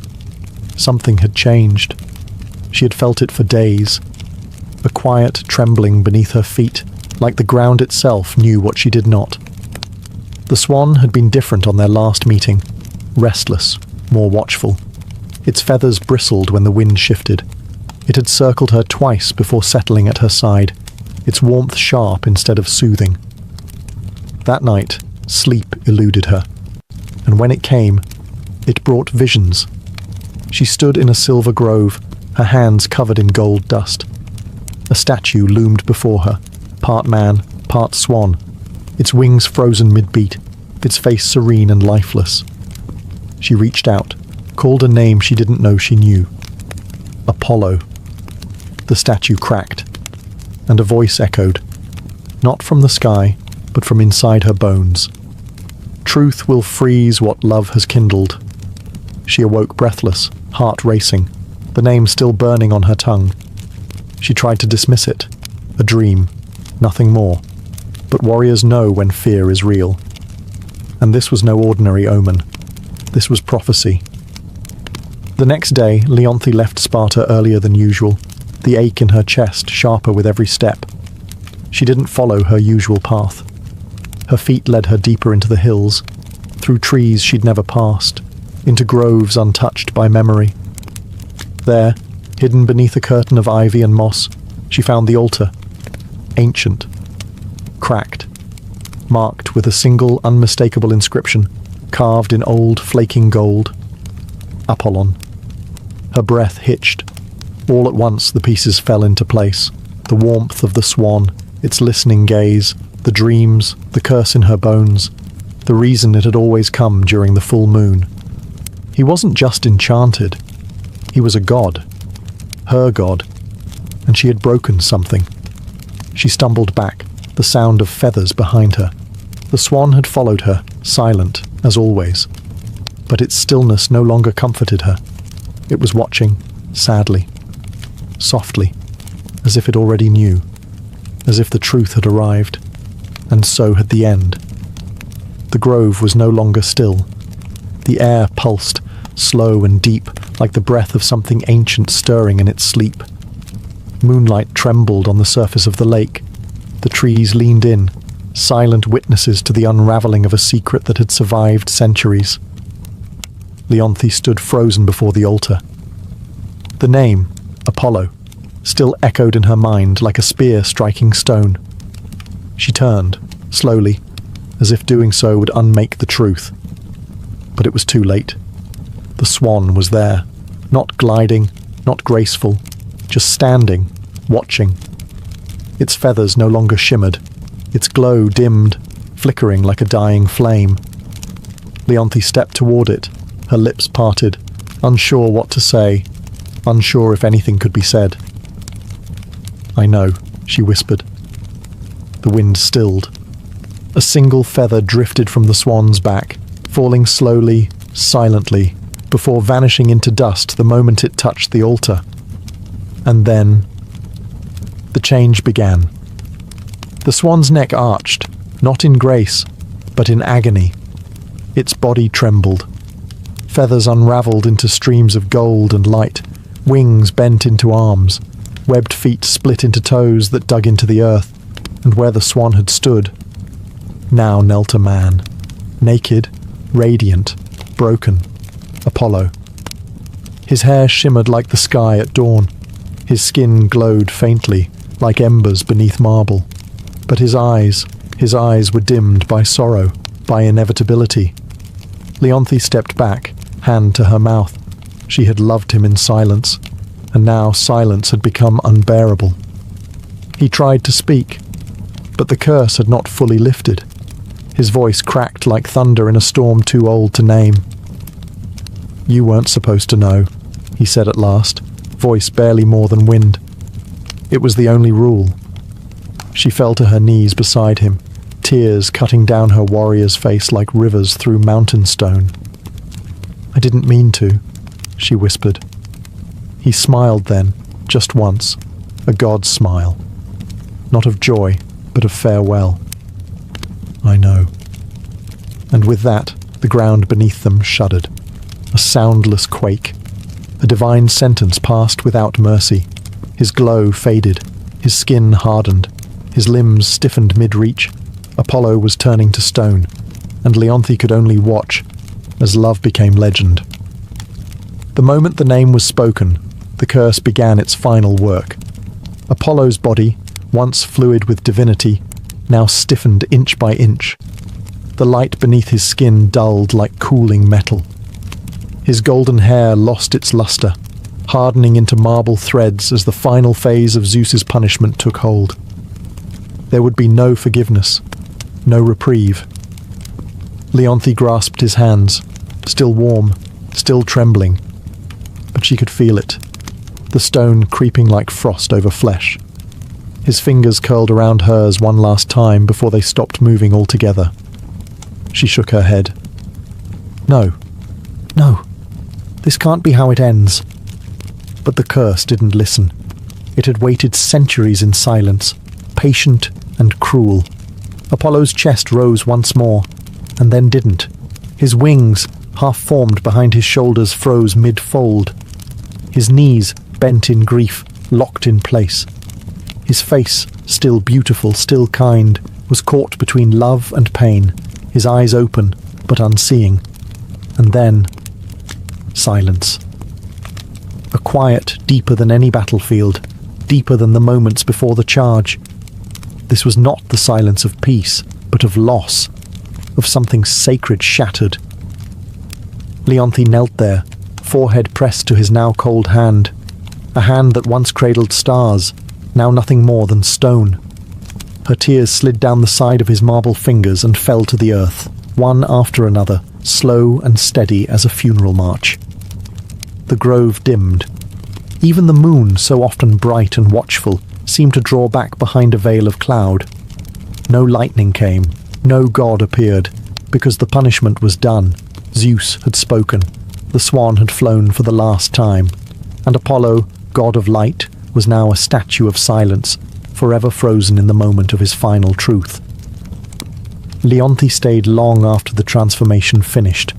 Something had changed. She had felt it for days. A quiet trembling beneath her feet, like the ground itself knew what she did not. The swan had been different on their last meeting, restless, more watchful. Its feathers bristled when the wind shifted. It had circled her twice before settling at her side, its warmth sharp instead of soothing. That night, sleep eluded her, and when it came, it brought visions. She stood in a silver grove, her hands covered in gold dust. A statue loomed before her, part man, part swan, its wings frozen mid-beat, its face serene and lifeless. She reached out, called a name she didn't know she knew. Apollo. The statue cracked, and a voice echoed, not from the sky, but from inside her bones. Truth will freeze what love has kindled. She awoke breathless, heart racing, the name still burning on her tongue. She tried to dismiss it. A dream, nothing more. But warriors know when fear is real. And this was no ordinary omen. This was prophecy. The next day, Leonthe left Sparta earlier than usual, the ache in her chest sharper with every step. She didn't follow her usual path. Her feet led her deeper into the hills, through trees she'd never passed, into groves untouched by memory. There, hidden beneath a curtain of ivy and moss, she found the altar, ancient, cracked, marked with a single unmistakable inscription, carved in old flaking gold. Apollon. Her breath hitched. All at once the pieces fell into place. The warmth of the swan, its listening gaze, the dreams, the curse in her bones, the reason it had always come during the full moon. He wasn't just enchanted. He was a god. Her god. And she had broken something. She stumbled back, the sound of feathers behind her. The swan had followed her, silent, as always. But its stillness no longer comforted her. It was watching, sadly, softly, as if it already knew, as if the truth had arrived, and so had the end. The grove was no longer still. The air pulsed, slow and deep, like the breath of something ancient stirring in its sleep. Moonlight trembled on the surface of the lake. The trees leaned in, silent witnesses to the unraveling of a secret that had survived centuries. Leonthe stood frozen before the altar. The name, Apollo, still echoed in her mind like a spear striking stone. She turned, slowly, as if doing so would unmake the truth. But it was too late. The swan was there, not gliding, not graceful, just standing, watching. Its feathers no longer shimmered, its glow dimmed, flickering like a dying flame. Leonthe stepped toward it, her lips parted, unsure what to say, unsure if anything could be said. "I know," she whispered. The wind stilled. A single feather drifted from the swan's back, falling slowly, silently, before vanishing into dust the moment it touched the altar. And then the change began. The swan's neck arched, not in grace, but in agony. Its body trembled. Feathers unraveled into streams of gold and light, wings bent into arms, webbed feet split into toes that dug into the earth, and where the swan had stood, now knelt a man, naked, radiant, broken, Apollo. His hair shimmered like the sky at dawn. His skin glowed faintly, like embers beneath marble. But his eyes were dimmed by sorrow, by inevitability. Leonthe stepped back, hand to her mouth. She had loved him in silence, and now silence had become unbearable. He tried to speak, but the curse had not fully lifted. His voice cracked like thunder in a storm too old to name. "You weren't supposed to know," he said at last, voice barely more than wind. It was the only rule. She fell to her knees beside him, tears cutting down her warrior's face like rivers through mountain stone. "I didn't mean to," she whispered. He smiled then, just once, a god's smile. Not of joy, but of farewell. "I know." And with that, the ground beneath them shuddered. A soundless quake. A divine sentence passed without mercy. His glow faded. His skin hardened. His limbs stiffened mid-reach. Apollo was turning to stone, and Leonthe could only watch as love became legend. The moment the name was spoken, the curse began its final work. Apollo's body, once fluid with divinity, now stiffened inch by inch. The light beneath his skin dulled like cooling metal. His golden hair lost its luster, hardening into marble threads as the final phase of Zeus's punishment took hold. There would be no forgiveness, no reprieve. Leonthe grasped his hands, still warm, still trembling, but she could feel it, the stone creeping like frost over flesh. His fingers curled around hers one last time before they stopped moving altogether. She shook her head. No, this can't be how it ends. But the curse didn't listen. It had waited centuries in silence, patient and cruel. Apollo's chest rose once more, and then didn't. His wings, half-formed behind his shoulders, froze mid-fold. His knees, bent in grief, locked in place. His face, still beautiful, still kind, was caught between love and pain, his eyes open, but unseeing. And then, silence. A quiet deeper than any battlefield, deeper than the moments before the charge. This was not the silence of peace, but of loss, of something sacred shattered. Leonthe knelt there, forehead pressed to his now cold hand, a hand that once cradled stars, now nothing more than stone. Her tears slid down the side of his marble fingers and fell to the earth, one after another, slow and steady as a funeral march. The grove dimmed. Even the moon, so often bright and watchful, seemed to draw back behind a veil of cloud. No lightning came, no god appeared, because the punishment was done. Zeus had spoken, the swan had flown for the last time, and Apollo, god of light, was now a statue of silence, forever frozen in the moment of his final truth. Leonthe stayed long after the transformation finished,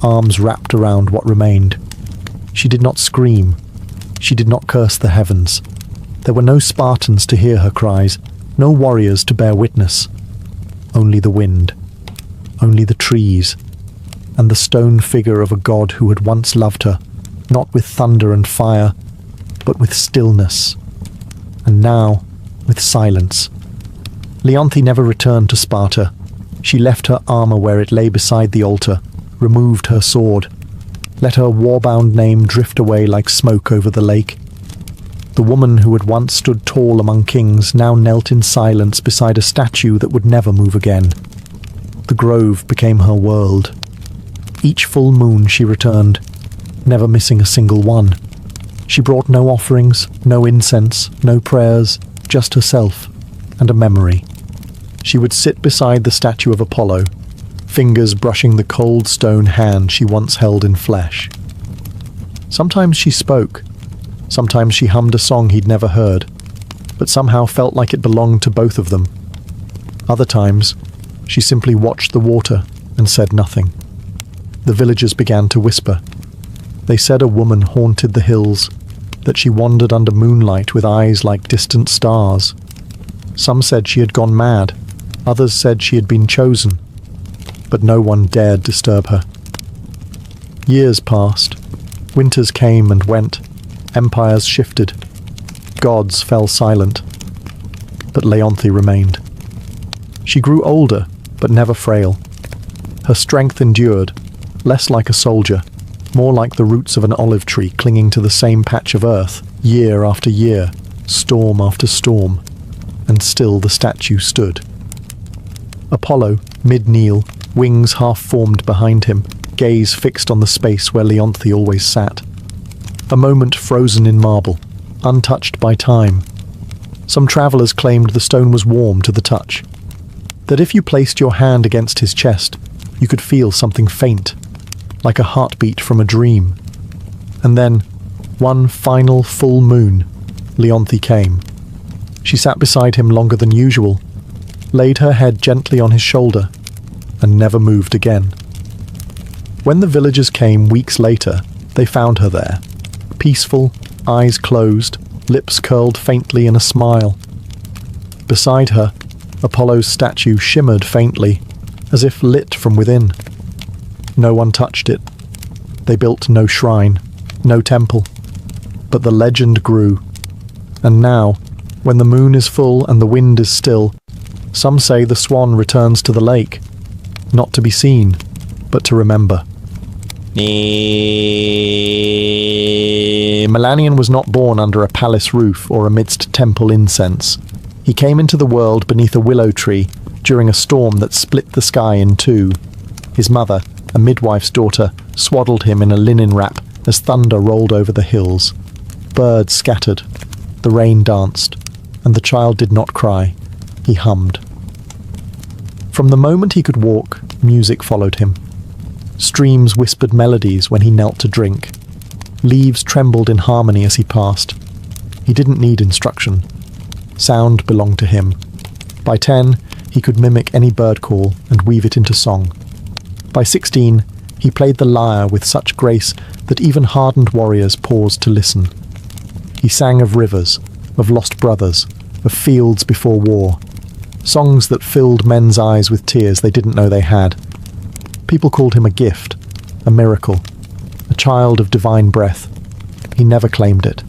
arms wrapped around what remained. She did not scream. She did not curse the heavens. There were no Spartans to hear her cries, no warriors to bear witness. Only the wind, only the trees, and the stone figure of a god who had once loved her, not with thunder and fire, but with stillness, and now with silence. Leonthe never returned to Sparta. She left her armor where it lay beside the altar, removed her sword, let her war-bound name drift away like smoke over the lake. The woman who had once stood tall among kings now knelt in silence beside a statue that would never move again. The grove became her world. Each full moon she returned, never missing a single one. She brought no offerings, no incense, no prayers, just herself and a memory. She would sit beside the statue of Apollo, fingers brushing the cold stone hand she once held in flesh. Sometimes she spoke. Sometimes she hummed a song he'd never heard, but somehow felt like it belonged to both of them. Other times, she simply watched the water and said nothing. The villagers began to whisper. They said a woman haunted the hills, that she wandered under moonlight with eyes like distant stars. Some said she had gone mad, others said she had been chosen, but no one dared disturb her. Years passed. Winters came and went. Empires shifted. Gods fell silent. But Leonthe remained. She grew older, but never frail. Her strength endured, less like a soldier, more like the roots of an olive tree clinging to the same patch of earth, year after year, storm after storm, and still the statue stood. Apollo, mid-kneel, wings half-formed behind him, gaze fixed on the space where Leonthe always sat. A moment frozen in marble, untouched by time. Some travellers claimed the stone was warm to the touch, that if you placed your hand against his chest, you could feel something faint, like a heartbeat from a dream. And then, one final full moon, Leonthe came. She sat beside him longer than usual, laid her head gently on his shoulder, and never moved again. When the villagers came weeks later, they found her there, peaceful, eyes closed, lips curled faintly in a smile. Beside her, Apollo's statue shimmered faintly, as if lit from within. No one touched it. They built no shrine, no temple. But the legend grew. And now, when the moon is full and the wind is still, some say the swan returns to the lake, not to be seen, but to remember. Melanion was not born under a palace roof or amidst temple incense. He came into the world beneath a willow tree during a storm that split the sky in two. His mother, a midwife's daughter, swaddled him in a linen wrap as thunder rolled over the hills. Birds scattered, the rain danced, and the child did not cry. He hummed. From the moment he could walk, music followed him. Streams whispered melodies when he knelt to drink. Leaves trembled in harmony as he passed. He didn't need instruction. Sound belonged to him. By 10, he could mimic any bird call and weave it into song. By 16, he played the lyre with such grace that even hardened warriors paused to listen. He sang of rivers, of lost brothers, of fields before war, songs that filled men's eyes with tears they didn't know they had. People called him a gift, a miracle, a child of divine breath. He never claimed it.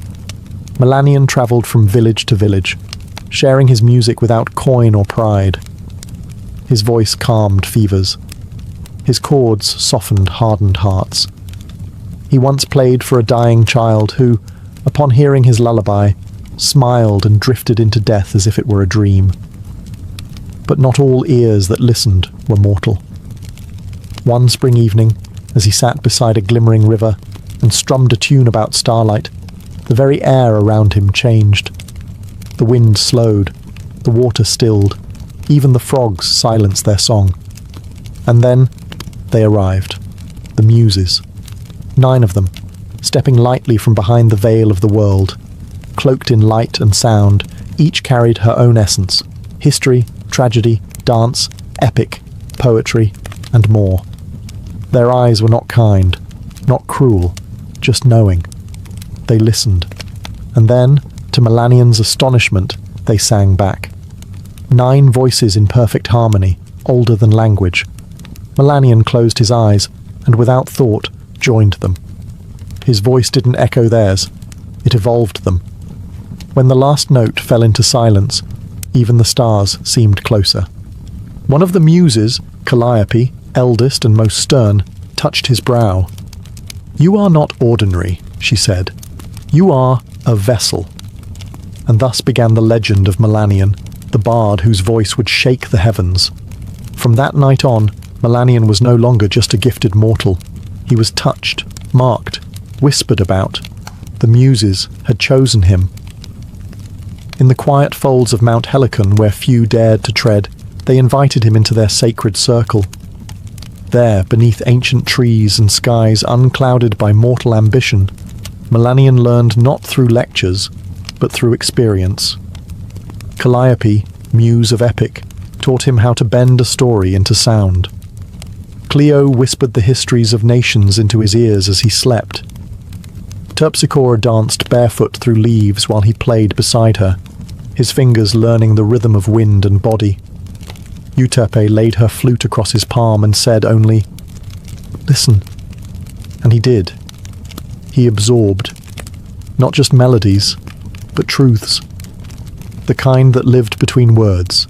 Melanion travelled from village to village, sharing his music without coin or pride. His voice calmed fevers. His chords softened hardened hearts. He once played for a dying child who, upon hearing his lullaby, smiled and drifted into death as if it were a dream. But not all ears that listened were mortal. One spring evening, as he sat beside a glimmering river and strummed a tune about starlight, the very air around him changed. The wind slowed, the water stilled, even the frogs silenced their song. And then they arrived, the Muses. 9 of them, stepping lightly from behind the veil of the world. Cloaked in light and sound, each carried her own essence: history, tragedy, dance, epic, poetry, and more. Their eyes were not kind, not cruel, just knowing. They listened. And then, to Melanion's astonishment, they sang back. 9 voices in perfect harmony, older than language. Melanion closed his eyes, and without thought, joined them. His voice didn't echo theirs, it evolved them. When the last note fell into silence, even the stars seemed closer. One of the Muses, Calliope, eldest and most stern, touched his brow. "You are not ordinary," she said. "You are a vessel." And thus began the legend of Melanion, the bard whose voice would shake the heavens. From that night on, Melanion was no longer just a gifted mortal. He was touched, marked, whispered about. The Muses had chosen him. In the quiet folds of Mount Helicon, where few dared to tread, they invited him into their sacred circle. There, beneath ancient trees and skies unclouded by mortal ambition, Melanion learned not through lectures, but through experience. Calliope, muse of epic, taught him how to bend a story into sound. Clio whispered the histories of nations into his ears as he slept. Terpsichore danced barefoot through leaves while he played beside her, his fingers learning the rhythm of wind and body. Euterpe laid her flute across his palm and said only, "Listen." And he did. He absorbed, not just melodies, but truths. The kind that lived between words.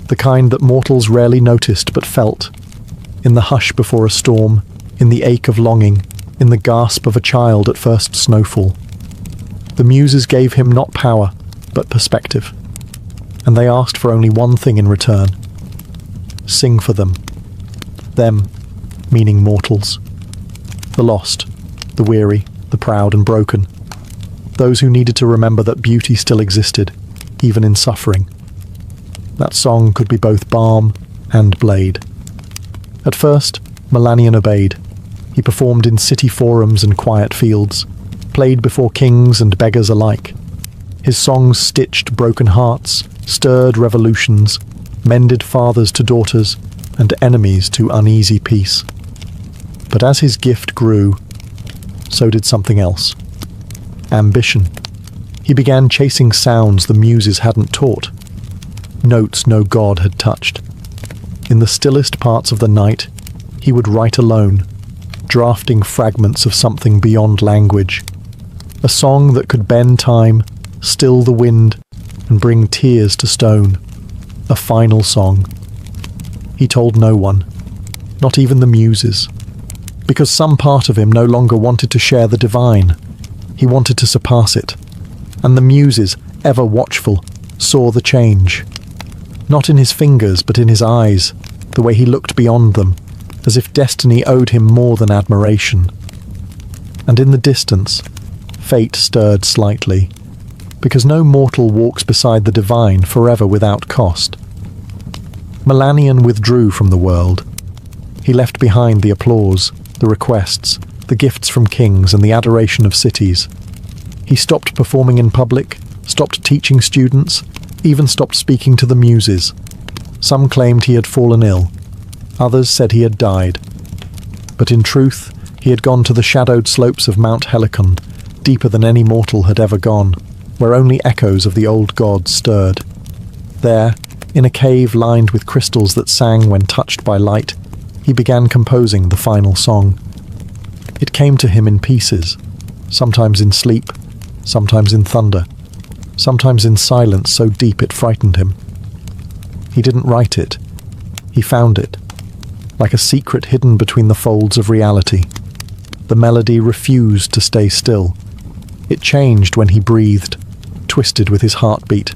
The kind that mortals rarely noticed but felt. In the hush before a storm, in the ache of longing, in the gasp of a child at first snowfall. The Muses gave him not power, but perspective. And they asked for only one thing in return. Sing for them. Them, meaning mortals. The lost, the weary, the proud and broken. Those who needed to remember that beauty still existed, even in suffering. That song could be both balm and blade. At first, Melanion obeyed. He performed in city forums and quiet fields, played before kings and beggars alike. His songs stitched broken hearts, stirred revolutions, mended fathers to daughters, and enemies to uneasy peace. But as his gift grew, so did something else. Ambition. He began chasing sounds the Muses hadn't taught, notes no god had touched. In the stillest parts of the night, he would write alone, drafting fragments of something beyond language. A song that could bend time, still the wind, and bring tears to stone. A final song. He told no one, not even the Muses. because some part of him no longer wanted to share the divine. He wanted to surpass it. And the muses, ever watchful, saw the change. Not in his fingers, but in his eyes, the way he looked beyond them, as if destiny owed him more than admiration. And in the distance, fate stirred slightly, because no mortal walks beside the divine forever without cost. Melanion withdrew from the world. He left behind the applause, the requests, the gifts from kings and the adoration of cities. He stopped performing in public, stopped teaching students, even stopped speaking to the muses. Some claimed he had fallen ill. Others said he had died. But in truth, he had gone to the shadowed slopes of Mount Helicon, deeper than any mortal had ever gone, where only echoes of the old gods stirred. There, in a cave lined with crystals that sang when touched by light, he began composing the final song. It came to him in pieces, sometimes in sleep, sometimes in thunder, sometimes in silence so deep it frightened him. He didn't write it. He found it, like a secret hidden between the folds of reality. The melody refused to stay still. It changed when he breathed, twisted with his heartbeat.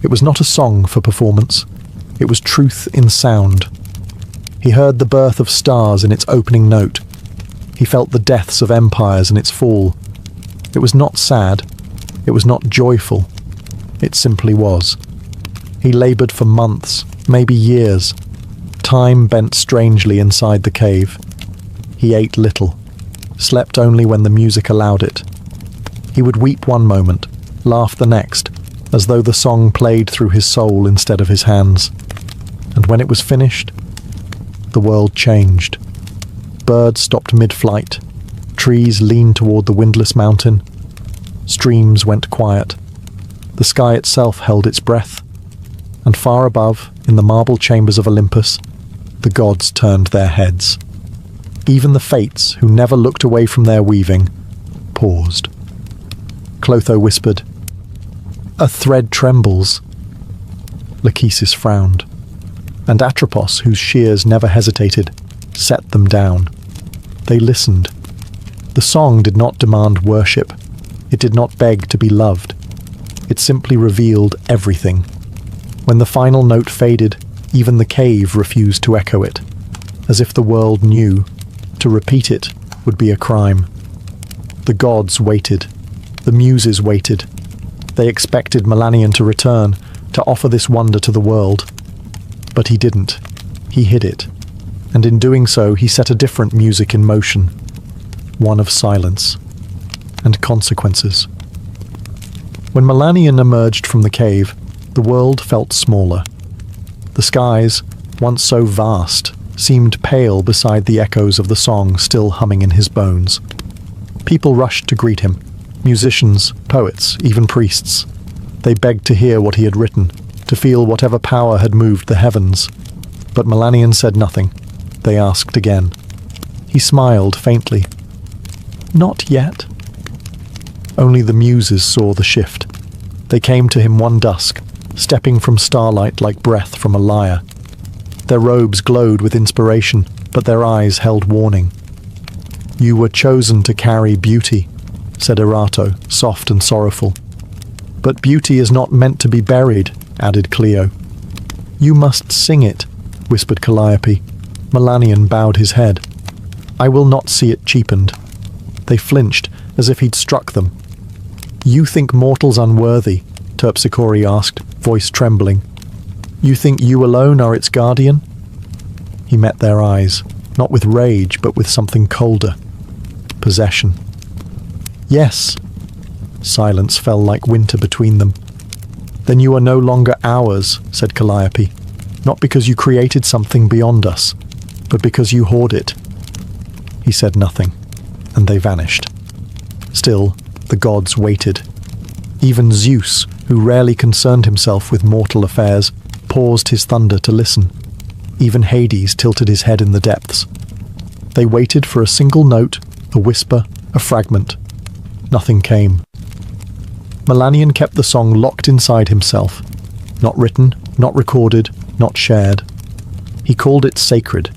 It was not a song for performance. It was truth in sound. He heard the birth of stars in its opening note. He felt the deaths of empires in its fall. It was not sad. It was not joyful. It simply was. He laboured for months, maybe years. Time bent strangely inside the cave. He ate little, slept only when the music allowed it. He would weep one moment, laugh the next, as though the song played through his soul instead of his hands. And when it was finished, the world changed. Birds stopped mid-flight. Trees leaned toward the windless mountain. Streams went quiet. The sky itself held its breath. And far above, in the marble chambers of Olympus, the gods turned their heads. Even the fates, who never looked away from their weaving, paused. Clotho whispered, "A thread trembles." Lachesis frowned, and Atropos, whose shears never hesitated, set them down. They listened. The song did not demand worship. It did not beg to be loved. It simply revealed everything. When the final note faded, even the cave refused to echo it, as if the world knew to repeat it would be a crime. The gods waited. The muses waited. They expected Melanion to return, to offer this wonder to the world. But he didn't. He hid it. And in doing so, he set a different music in motion. One of silence. And consequences. When Melanion emerged from the cave, the world felt smaller. The skies, once so vast, seemed pale beside the echoes of the song still humming in his bones. People rushed to greet him. Musicians, poets, even priests. They begged to hear what he had written, to feel whatever power had moved the heavens. But Melanion said nothing. They asked again. He smiled faintly. Not yet. Only the muses saw the shift. They came to him one dusk, stepping from starlight like breath from a lyre. Their robes glowed with inspiration, but their eyes held warning. "You were chosen to carry beauty," said Erato, soft and sorrowful. "But beauty is not meant to be buried," added Cleo. "You must sing it," whispered Calliope. Melanion bowed his head. "I will not see it cheapened." They flinched, as if he'd struck them. "You think mortals unworthy?" Terpsichore asked, voice trembling. "You think you alone are its guardian?" He met their eyes, not with rage, but with something colder. Possession. "Yes." Silence fell like winter between them. "Then you are no longer ours," said Calliope. "Not because you created something beyond us, but because you hoard it." He said nothing, and they vanished. Still, the gods waited. Even Zeus, who rarely concerned himself with mortal affairs, paused his thunder to listen. Even Hades tilted his head in the depths. They waited for a single note, a whisper, a fragment. Nothing came. Melanion kept the song locked inside himself. Not written, not recorded, not shared. He called it sacred,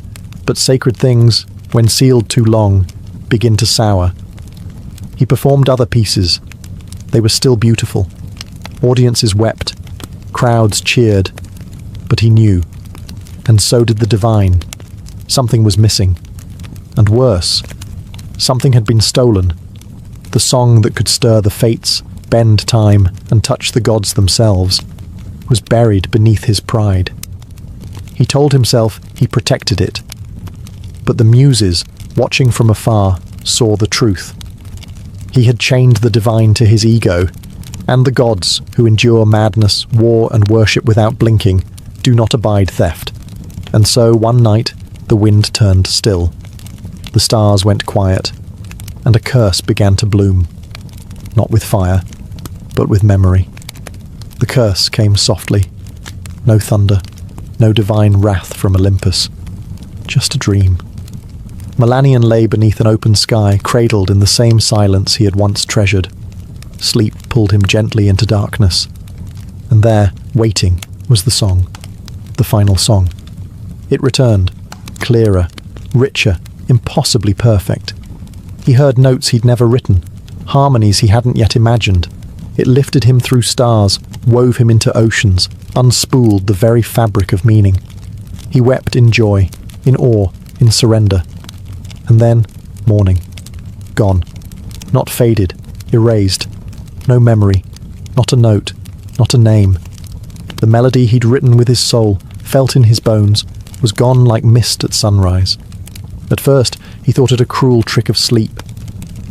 but sacred things, when sealed too long, begin to sour. He performed other pieces. They were still beautiful. Audiences wept. Crowds cheered. But he knew. And so did the divine. Something was missing. And worse, something had been stolen. The song that could stir the fates, bend time, and touch the gods themselves was buried beneath his pride. He told himself he protected it. But the muses, watching from afar, saw the truth. He had chained the divine to his ego, and the gods, who endure madness, war, and worship without blinking, do not abide theft. And so, one night, the wind turned still. The stars went quiet, and a curse began to bloom. Not with fire, but with memory. The curse came softly. No thunder, no divine wrath from Olympus. Just a dream. Melanion lay beneath an open sky, cradled in the same silence he had once treasured. Sleep pulled him gently into darkness. And there, waiting, was the song. The final song. It returned, clearer, richer, impossibly perfect. He heard notes he'd never written, harmonies he hadn't yet imagined. It lifted him through stars, wove him into oceans, unspooled the very fabric of meaning. He wept in joy, in awe, in surrender. And then, morning. Gone. Not faded, erased. No memory, not a note, not a name. The melody he'd written with his soul, felt in his bones, was gone like mist at sunrise. At first, he thought it a cruel trick of sleep.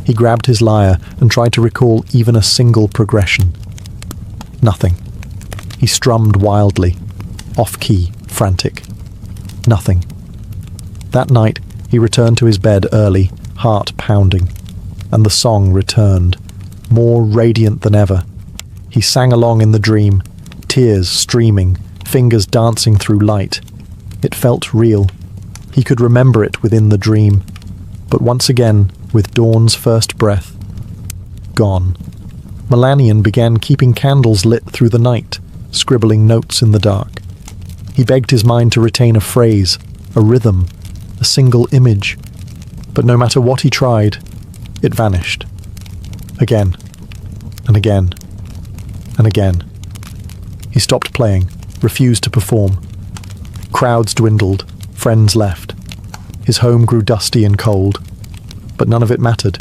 He grabbed his lyre and tried to recall even a single progression. Nothing. He strummed wildly, off-key, frantic. Nothing. That night, he returned to his bed early, heart pounding, and the song returned, more radiant than ever. He sang along in the dream, tears streaming, fingers dancing through light. It felt real. He could remember it within the dream, but once again, with dawn's first breath, gone. Melanion began keeping candles lit through the night, scribbling notes in the dark. He begged his mind to retain a phrase, a rhythm, a single image, but no matter what he tried, it vanished. Again, and again, and again. He stopped playing, refused to perform. Crowds dwindled, friends left. His home grew dusty and cold, but none of it mattered.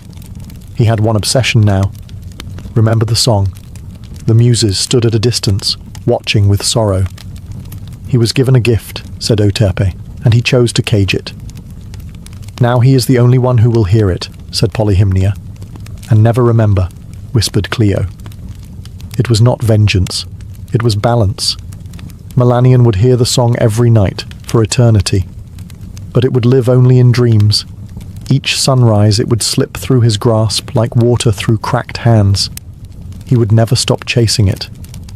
He had one obsession now. Remember the song. The muses stood at a distance, watching with sorrow. He was given a gift, said Euterpe, and he chose to cage it. Now he is the only one who will hear it, said Polyhymnia. And never remember, whispered Clio. It was not vengeance. It was balance. Melanion would hear the song every night, for eternity. But it would live only in dreams. Each sunrise it would slip through his grasp like water through cracked hands. He would never stop chasing it,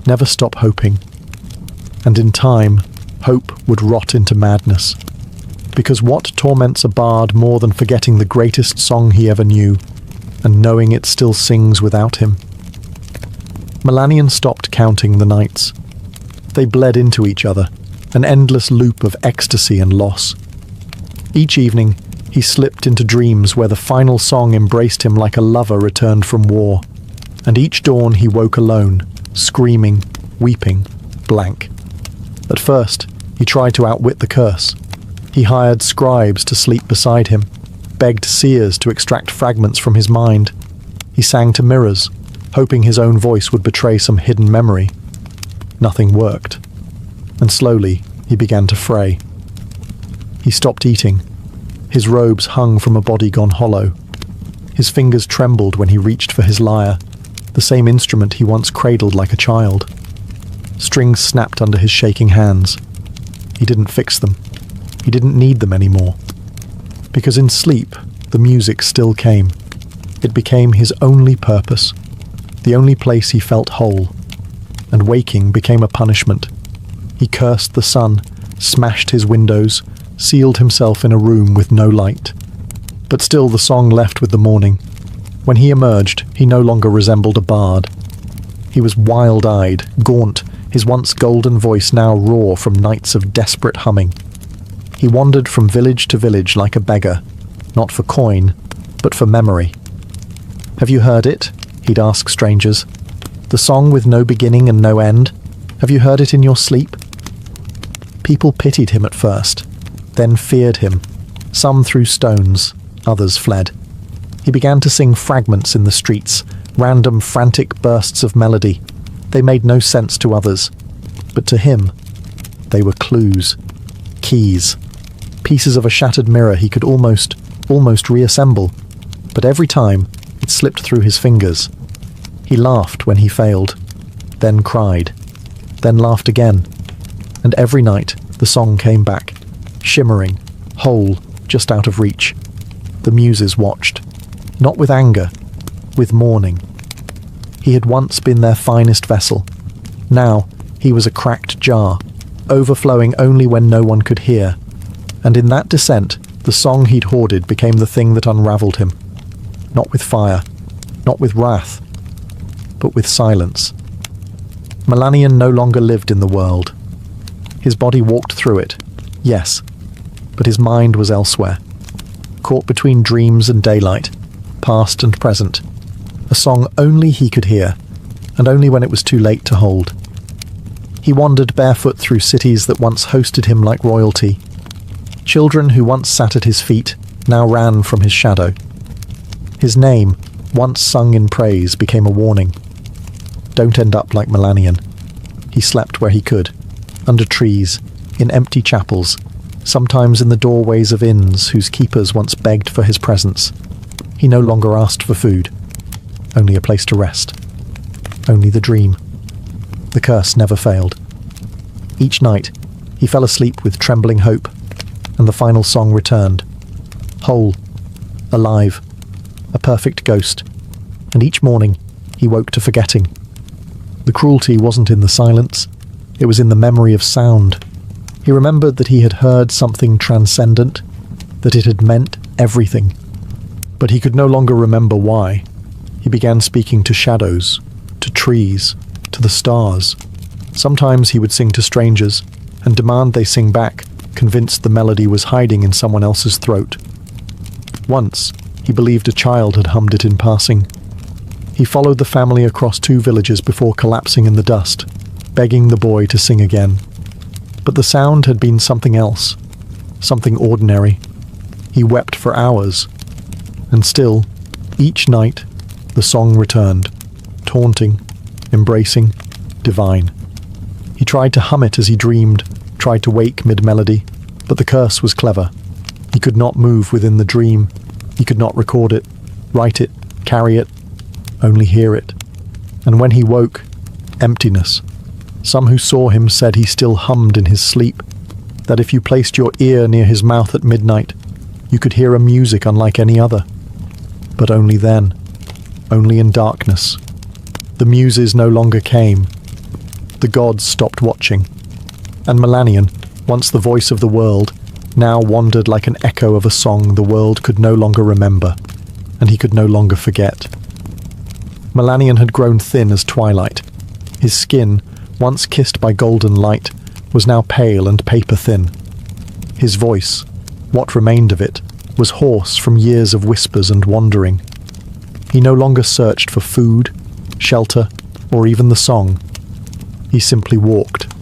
never stop hoping. And in time, hope would rot into madness. Because what torments a bard more than forgetting the greatest song he ever knew, and knowing it still sings without him? Melanion stopped counting the nights. They bled into each other, an endless loop of ecstasy and loss. Each evening, he slipped into dreams where the final song embraced him like a lover returned from war. And each dawn he woke alone, screaming, weeping, blank. At first, he tried to outwit the curse. He hired scribes to sleep beside him, begged seers to extract fragments from his mind. He sang to mirrors, hoping his own voice would betray some hidden memory. Nothing worked, and slowly he began to fray. He stopped eating. His robes hung from a body gone hollow. His fingers trembled when he reached for his lyre, the same instrument he once cradled like a child. Strings snapped under his shaking hands. He didn't fix them. He didn't need them anymore. Because in sleep, the music still came. It became his only purpose, the only place he felt whole. And waking became a punishment. He cursed the sun, smashed his windows, sealed himself in a room with no light. But still the song left with the morning. When he emerged, he no longer resembled a bard. He was wild-eyed, gaunt, his once golden voice now raw from nights of desperate humming. He wandered from village to village like a beggar, not for coin, but for memory. "Have you heard it?" he'd ask strangers. "The song with no beginning and no end? Have you heard it in your sleep?" People pitied him at first, then feared him. Some threw stones, others fled. He began to sing fragments in the streets, random frantic bursts of melody. They made no sense to others, but to him, they were clues, keys, pieces of a shattered mirror he could almost reassemble, but every time it slipped through his fingers. He laughed when he failed, then cried, then laughed again, and every night the song came back, shimmering, whole, just out of reach. The muses watched, not with anger, with mourning. He had once been their finest vessel. Now he was a cracked jar, overflowing only when no one could hear. And in that descent, the song he'd hoarded became the thing that unravelled him. Not with fire, not with wrath, but with silence. Melanion no longer lived in the world. His body walked through it, yes, but his mind was elsewhere, caught between dreams and daylight, past and present, a song only he could hear, and only when it was too late to hold. He wandered barefoot through cities that once hosted him like royalty. Children who once sat at his feet now ran from his shadow. His name, once sung in praise, became a warning. Don't end up like Melanion. He slept where he could, under trees, in empty chapels, sometimes in the doorways of inns whose keepers once begged for his presence. He no longer asked for food, only a place to rest, only the dream. The curse never failed. Each night, he fell asleep with trembling hope, and the final song returned. Whole, alive, a perfect ghost, and each morning he woke to forgetting. The cruelty wasn't in the silence, it was in the memory of sound. He remembered that he had heard something transcendent, that it had meant everything. But he could no longer remember why. He began speaking to shadows, to trees, to the stars. Sometimes he would sing to strangers, and demand they sing back, convinced the melody was hiding in someone else's throat. Once, he believed a child had hummed it in passing. He followed the family across 2 villages before collapsing in the dust, begging the boy to sing again. But the sound had been something else, something ordinary. He wept for hours, and still, each night, the song returned, taunting, embracing, divine. He tried to hum it as he dreamed, tried to wake mid-melody, but the curse was clever. He could not move within the dream. He could not record it, write it, carry it, only hear it. And when he woke, emptiness. Some who saw him said he still hummed in his sleep, that if you placed your ear near his mouth at midnight, you could hear a music unlike any other. But only then, only in darkness. The muses no longer came. The gods stopped watching. And Melanion, once the voice of the world, now wandered like an echo of a song the world could no longer remember, and he could no longer forget. Melanion had grown thin as twilight. His skin, once kissed by golden light, was now pale and paper-thin. His voice, what remained of it, was hoarse from years of whispers and wandering. He no longer searched for food, shelter, or even the song. He simply walked.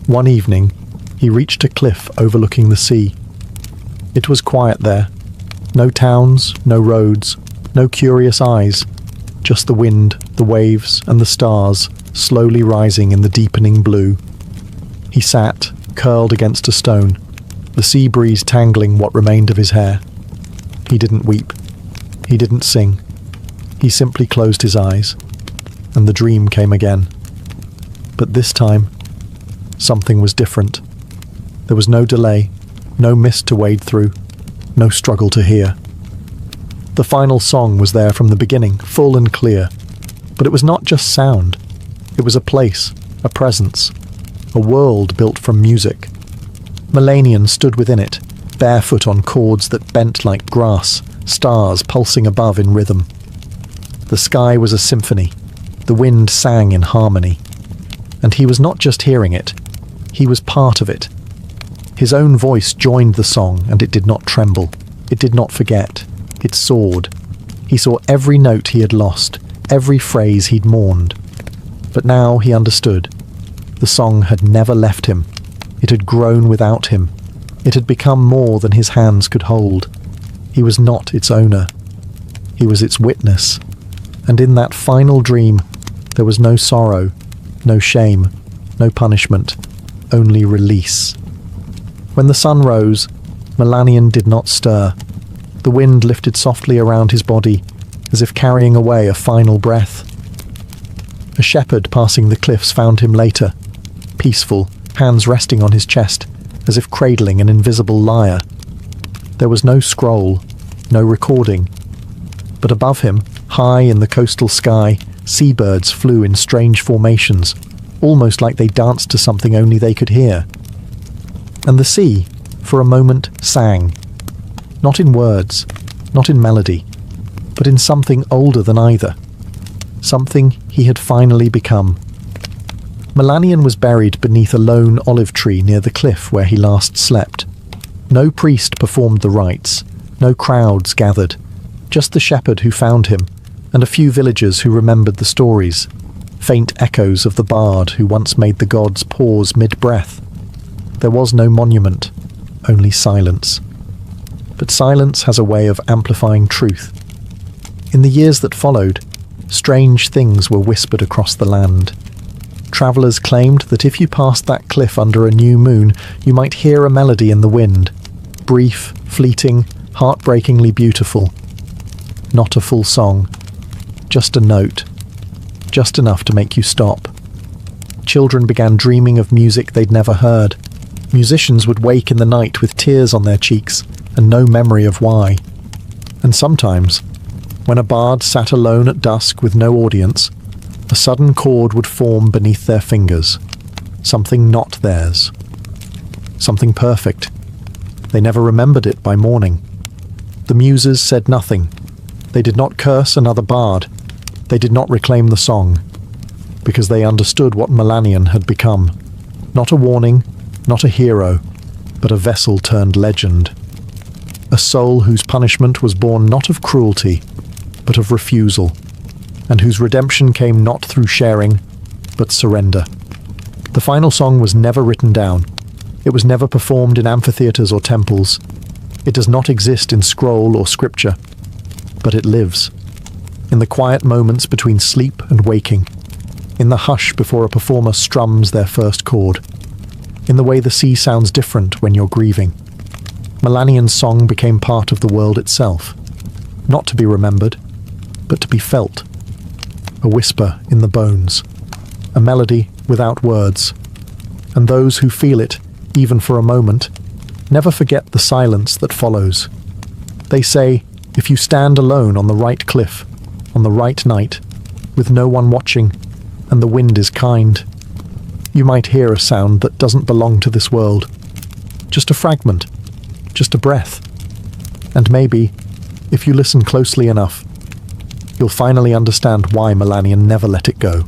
One evening, he reached a cliff overlooking the sea. It was quiet there. No towns, no roads, no curious eyes, just the wind, the waves, and the stars slowly rising in the deepening blue. He sat, curled against a stone, the sea breeze tangling what remained of his hair. He didn't weep. He didn't sing. He simply closed his eyes, and the dream came again. But this time, something was different. There was no delay, no mist to wade through, no struggle to hear. The final song was there from the beginning, full and clear. But it was not just sound. It was a place, a presence, a world built from music. Melanion stood within it, barefoot on chords that bent like grass, stars pulsing above in rhythm. The sky was a symphony. The wind sang in harmony. And he was not just hearing it. He was part of it. His own voice joined the song, and it did not tremble. It did not forget. It soared. He saw every note he had lost, every phrase he'd mourned. But now he understood. The song had never left him. It had grown without him. It had become more than his hands could hold. He was not its owner. He was its witness. And in that final dream, there was no sorrow, no shame, no punishment, only release. When the sun rose, Melanion did not stir. The wind lifted softly around his body, as if carrying away a final breath. A shepherd passing the cliffs found him later, peaceful, hands resting on his chest, as if cradling an invisible lyre. There was no scroll, no recording. But above him, high in the coastal sky, seabirds flew in strange formations, almost like they danced to something only they could hear. And the sea, for a moment, sang. Not in words, not in melody, but in something older than either. Something he had finally become. Melanion was buried beneath a lone olive tree near the cliff where he last slept. No priest performed the rites, no crowds gathered, just the shepherd who found him, and a few villagers who remembered the stories, faint echoes of the bard who once made the gods pause mid-breath. There was no monument, only silence. But silence has a way of amplifying truth. In the years that followed, strange things were whispered across the land. Travellers claimed that if you passed that cliff under a new moon, you might hear a melody in the wind, brief, fleeting, heartbreakingly beautiful. Not a full song, just a note, just enough to make you stop. Children began dreaming of music they'd never heard. Musicians would wake in the night with tears on their cheeks and no memory of why. And sometimes, when a bard sat alone at dusk with no audience, a sudden chord would form beneath their fingers, something not theirs, something perfect. They never remembered it by morning. The muses said nothing. They did not curse another bard. They did not reclaim the song, because they understood what Melanion had become. Not a warning, not a hero, but a vessel turned legend. A soul whose punishment was born not of cruelty, but of refusal, and whose redemption came not through sharing, but surrender. The final song was never written down. It was never performed in amphitheatres or temples. It does not exist in scroll or scripture, but it lives. In the quiet moments between sleep and waking, in the hush before a performer strums their first chord, in the way the sea sounds different when you're grieving. Melanion's song became part of the world itself, not to be remembered, but to be felt. A whisper in the bones, a melody without words, and those who feel it, even for a moment, never forget the silence that follows. They say, if you stand alone on the right cliff, on the right night, with no one watching, and the wind is kind, you might hear a sound that doesn't belong to this world. Just a fragment, just a breath. And maybe, if you listen closely enough, you'll finally understand why Melanion never let it go.